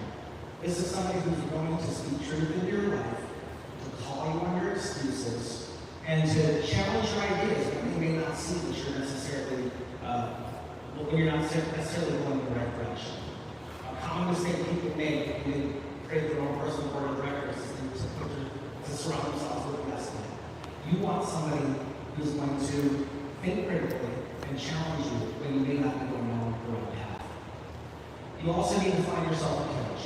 This is somebody who's going to speak truth into your life, to call you on your excuses, and to challenge your ideas when you may not see that you're necessarily, when you're not necessarily going in the right direction. A common mistake people make when they create their own personal board of directors is to surround themselves with the best man. You want somebody who's going to think critically and challenge you when you may not be going on the right path. You also need to find yourself a coach.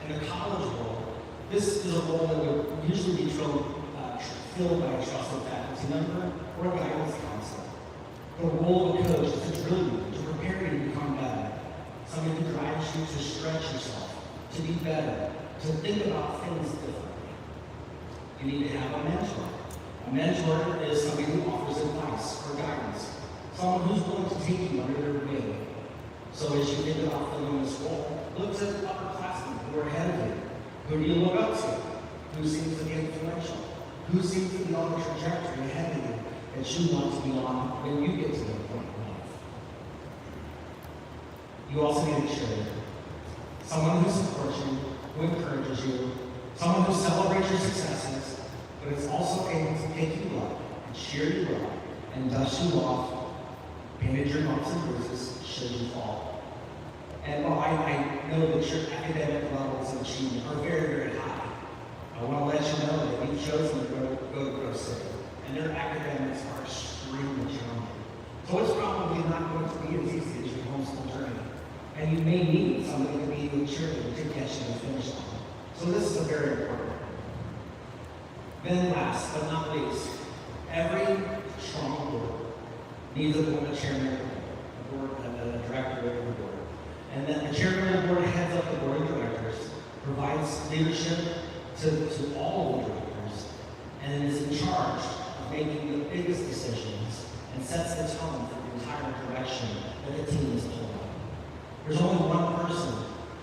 In the college world, this is a role that would usually be filled by a trusted faculty member or a guidance counselor. The role of a coach is to drill you, to prepare you to become better. Somebody who drives you to stretch yourself, to be better, to think about things differently. You need to have a mentor. A mentor is somebody who offers advice or guidance, someone who's willing to take you under their wing. So as you think about filling this role, look to upperclassmen who are ahead of you. Who do you look up to? Who seems to be influential? Who seems to be on the trajectory ahead of you that you want to be on when you get to the point in life? You also need a cheerleader. Someone who supports you, who encourages you, someone who celebrates your successes, but is also able to pick you up and cheer you up and dust you off, bandage your bumps and bruises should you fall. And while I know that your academic levels of achievement are very, very high, I want to let you know that you've chosen to go to Grove City, and their academics are extremely challenging. So it's probably not going to be as easy as your homeschool journey. And you may need somebody to be your cheerleader to get you to the finish line. So this is a very important one. Then last but not least, every strong board needs a chairman of the board, a director of the board. And then the chairman of the board heads up the board of directors, provides leadership to all the directors, and is in charge of making the biggest decisions and sets the tone for the entire direction that the team is pulling. There's only one person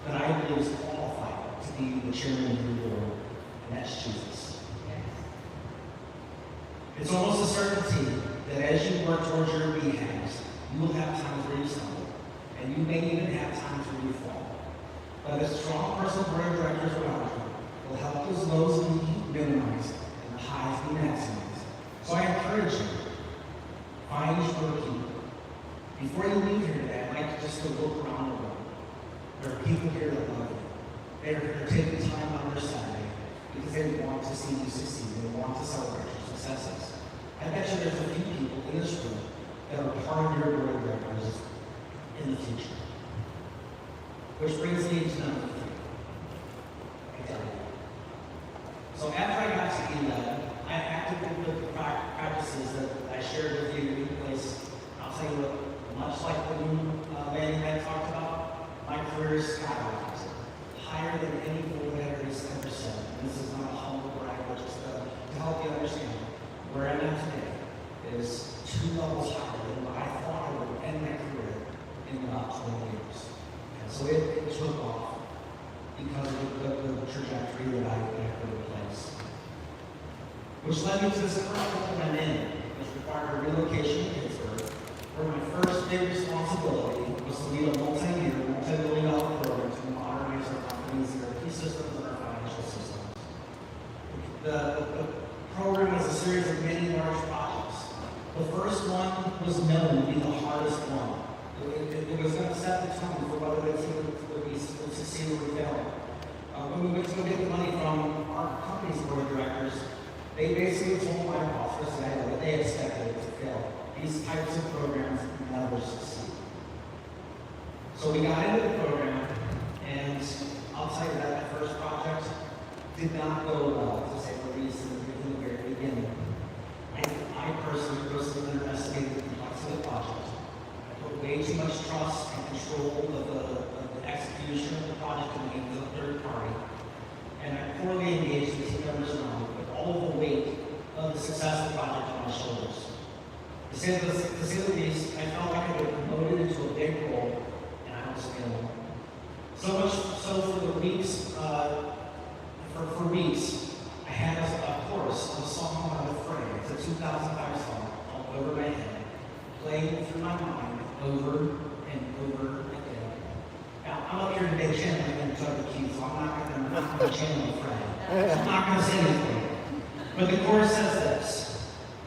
that I believe is qualified to be the chairman of the board, and that's Jesus. It's almost a certainty that as you work towards your BHAGs, you will have times where you stumble, and you may even have times where you fall. But a strong personal board of directors around you will help those lows be minimized and the highs be maximized. So I encourage you, find your people. Before you leave here today, I'd like to just go look around the room. There are people here that love you. They're taking time on their Saturday because they want to see you succeed. They want to celebrate your successes. I bet you there's a few people in this room that are part of your board of directors in the future. Which brings me to number 3. Identity. So after I got to 11, I actively put the practices that I shared with you in place. I'll tell you what, much like the new man I talked about, my career is skyrocketed. Higher than any board member has ever said. And this is not a humble brag, but just to help you understand. Where I'm at today is 2 levels higher than what I thought I would end my career in about 20 years. And so it took off because of the trajectory that I put in place. Which led me to this current role that I'm in, which required a relocation to Pittsburgh, where my first big responsibility was to lead a multi-year, multi-million-dollar program to modernize our company's ERP systems and our financial systems. The program was a series of many large projects. The first one was known to be the hardest one. It was going to set the tone for whether the team would succeed or fail. When we went to go get the money from our company's board of directors, they basically told my boss that they expected it to fail. These types of programs never succeed. So we got into the program, and I'll tell you that first project did not go well, to say the least, in the very beginning. I personally underestimated the complexity of the project. way too much trust and control of the execution of the project in the hands of a third party. And I poorly engaged the team members around me with all of the weight of the success of the project on my shoulders. To say the least, I felt like I had been promoted into a big role, and I was failing. So much so for the weeks, for weeks, I had a chorus of a song by the Farrey. It's a 2005 song called Over My Head, playing through my mind over and over again. Now, I'm up here today channeling into other keys, so I'm not going to channel Farrey. I'm not going to say anything. But the chorus says this: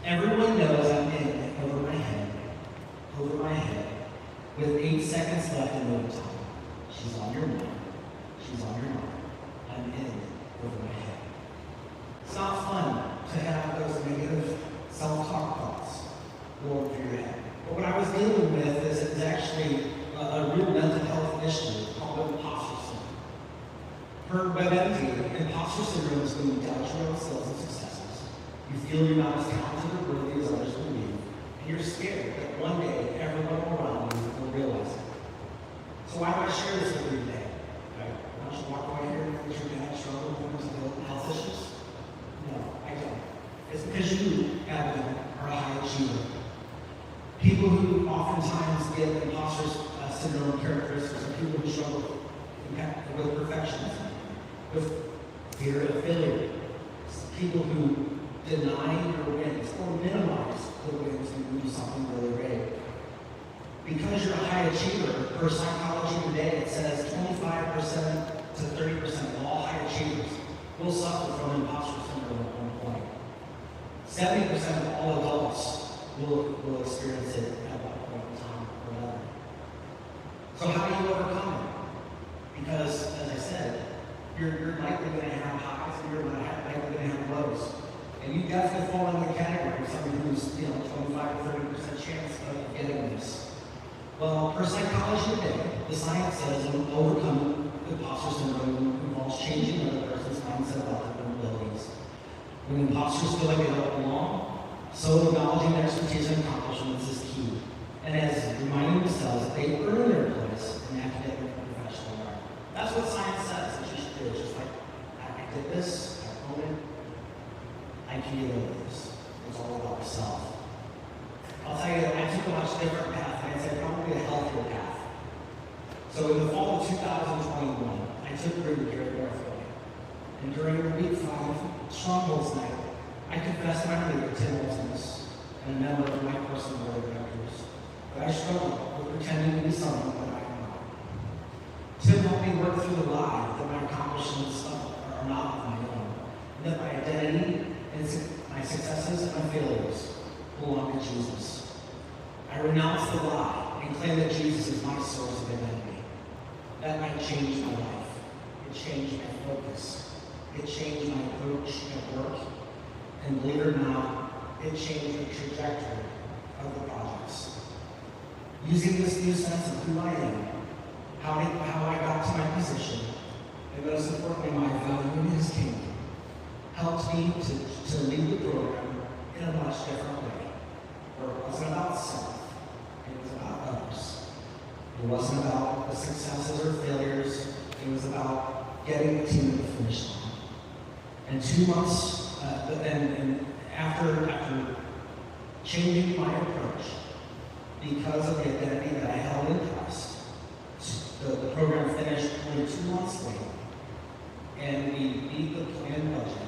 everyone knows I'm in over my head, with 8 seconds left in overtime. She's on your mind. She's on your mind. I'm in over my head. It's not fun to have those negative self-talk thoughts going through your head. But what I was dealing with is actually a real mental health issue called imposter syndrome. Per WebMD, imposter syndrome is when you doubt your own skills and successes. You feel you're not as talented or worthy as others believe, and you're scared that one day everyone around you will realize it. So why do I share this with you today? Right? Why don't you walk away here and your dad struggled with mental health issues? No, I don't. It's because you, Abigail, are a high achiever. People who oftentimes get imposter syndrome characteristics are people who struggle with perfectionism, with fear of failure, people who deny your wins or minimize the wins when you do something really great. Because you're a high achiever, per psychology today, it says 25% to 30% of all high achievers will suffer from imposter syndrome at one point. 70% of all adults will experience it at one point in time or another. So how do you overcome it? Because, as I said, you're likely going to have highs and you're likely going to have lows. And you definitely fall in the category of somebody who's, 25 or 30% chance of getting this. Well, per psychology today, the science says overcoming imposter syndrome involves changing another person's mindset about their own abilities. When imposters feel like they don't belong, so acknowledging their expertise and accomplishments is key. And as reminding themselves that they earn their place in academic and professional life. That's what science says that you should do. It's just like, I did this, I own it, I can get over this. It's all about self. I'll tell you, I took a much different path, and I'd say probably a healthier path. So in the fall of 2021, I took root here at Northway. And during week 5, Strongholds Night, I confessed my leader, Tim Olson's, and a member of my personal board of directors, that I struggled with pretending to be someone that I am not. Tim helped me work through the lie that my accomplishments are not my own, and that my identity and my successes and my failures belong to Jesus. I renounce the lie and claim that Jesus is my source of identity. That night changed my life. It changed my focus. It changed my approach at work. And believe it or not, it changed the trajectory of the projects. Using this new sense of who I am, how I got to my position, and most importantly, my value in His kingdom, helped me to lead the program in a much different way, where it wasn't about self, it was about others. It wasn't about the successes or failures, it was about getting the team to the finish line. And 2 months, and after changing my approach, because of the identity that I held in Christ, the program finished only 2 months late, and we beat the planned budget.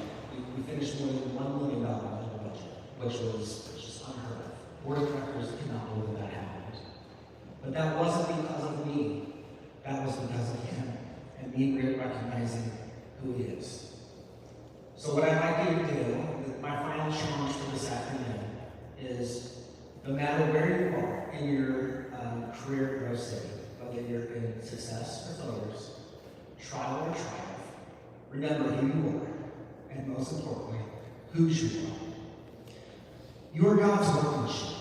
We finished more than $1 million in the budget, which was just unheard of. Board of directors could not believe that happened. But that wasn't because of me. That was because of Him, and me recognizing who He is. So what I'd like you to do, my final challenge for this afternoon, is no matter where you are in your career growth state, whether you're in success or failures, trial or triumph, remember who you are, and most importantly, whose you are. You are God's workmanship.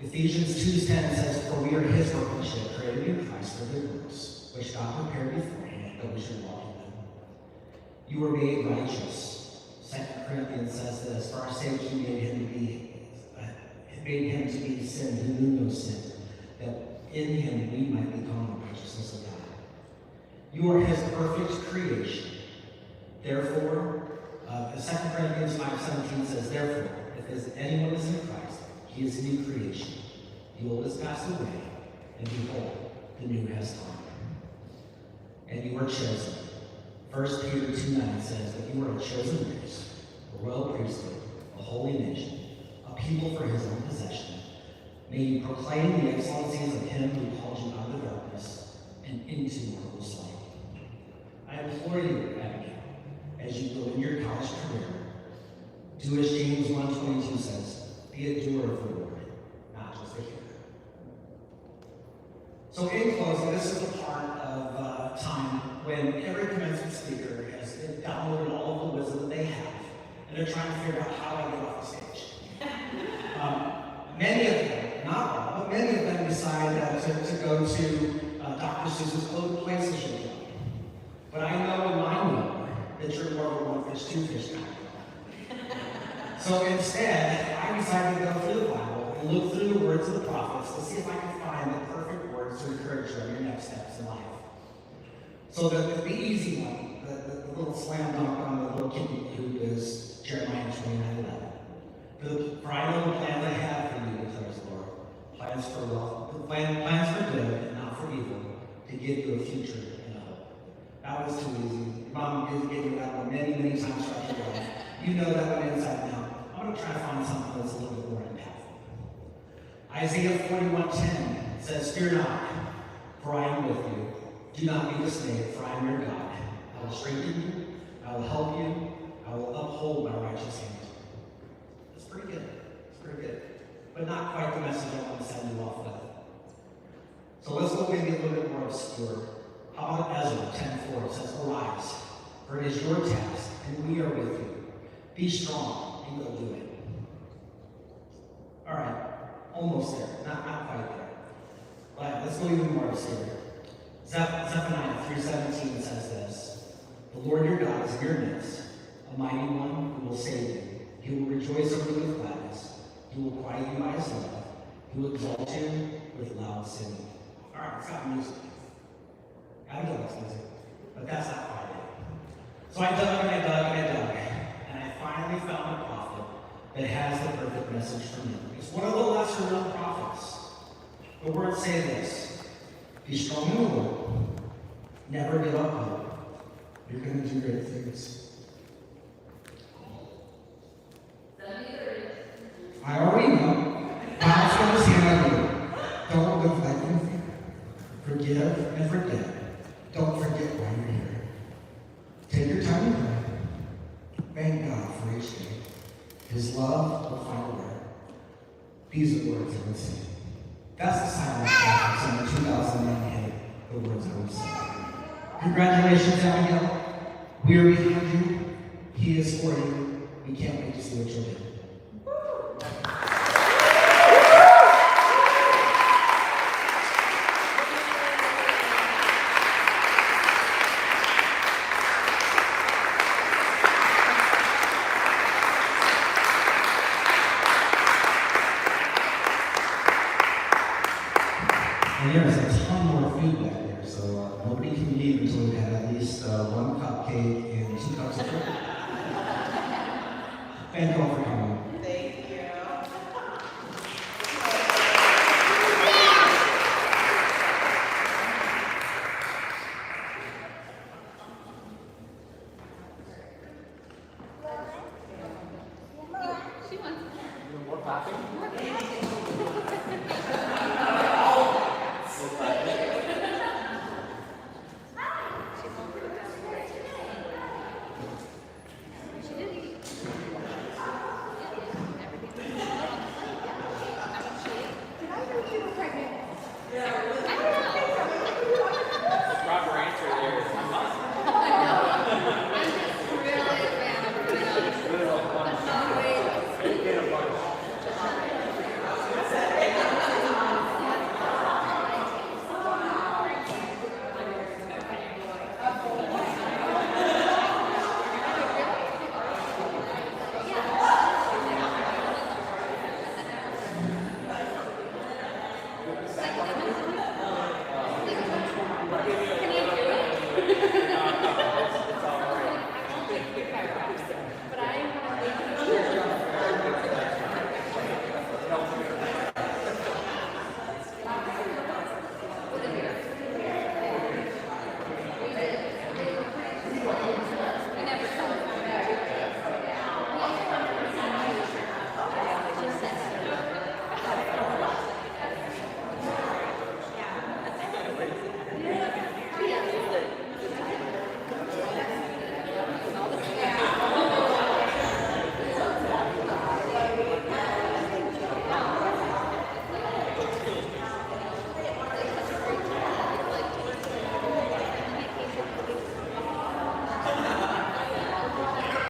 Ephesians 2:10 says, "For we are His workmanship, created in Christ for good works, which God prepared beforehand that we should walk in them." You were made righteous. 2 Corinthians says this, "For our sake He made Him to be sin who knew no sin, in him we might become the righteousness of God. You are his perfect creation. Therefore, 2 Corinthians 5:17 says, therefore, if anyone is in Christ, he is a new creation. The old has passed away, and behold, the new has come. And you are chosen. 1 Peter 2:9 says that you are a chosen race, a royal priesthood, a holy nation, a people for his own possession. May you proclaim the excellencies of him who called you out of darkness and into marvelous light. I implore you, Abigail, as you go in your college career, do as James 1:22 says, be a doer of the word, not just a hearer. So in closing, this is the part of time when every commencement speaker has downloaded all of the wisdom that they have, and they're trying to figure out how I get off the stage. Many of them, not all, but many of them decide to go to Dr. Seuss's places you'll go. But I know in my know that you're more of a one fish, two fish kind of guy. So instead, I decided to go through the Bible and look through the words of the prophets to see if I could find the perfect words to encourage you on your next steps in life. So the easy one, the little slam dunk on the little kid who is Jeremiah 29:11. For I know the plans I have for you, declares the Lord. Plans for wealth, plans for good and not for evil, to give you a future and a hope. That was too easy. Mom gave me that one many, many times throughout your life. You know that one inside and out. I'm going to try to find something that's a little bit more impactful. Isaiah 41:10 says, fear not, for I am with you. Do not be dismayed, for I am your God. I will strengthen you. I will help you. I will uphold my righteous hand. It's pretty good. It's pretty good. But not quite the message I want to send you off with. So let's go maybe a little bit more obscure. How about Ezra 10:4? It says, arise, for it is your task, and we are with you. Be strong, and go do it. All right, almost there. Not quite there. But let's go even more obscure. Zephaniah 3:17 says this, the Lord your God is in your midst, a mighty one who will save you. He will rejoice over you with gladness. He will quiet you by his love. He will exalt you with loud singing. All right, it's got music. Abigail likes music, but that's not quite it. So I dug and I dug and I dug, and I finally found a prophet that has the perfect message for me. It's one of the lesser known prophets. The words say this, be strong in the Lord, never give up hope. You're going to do great things. I already know. God's going to say I do. Don't live like in fear. Forgive and forget. Don't forget why you're here. Take your time to pray. Thank God for each day. His love will find a way. These are the words I would say. That's the silent prophets in the 2009 hit, the words I would say. Congratulations, Abigail. We are behind you. He is for you. We can't wait to see what you'll do. And there's a ton more food back there, so nobody can leave until we've had at least one cupcake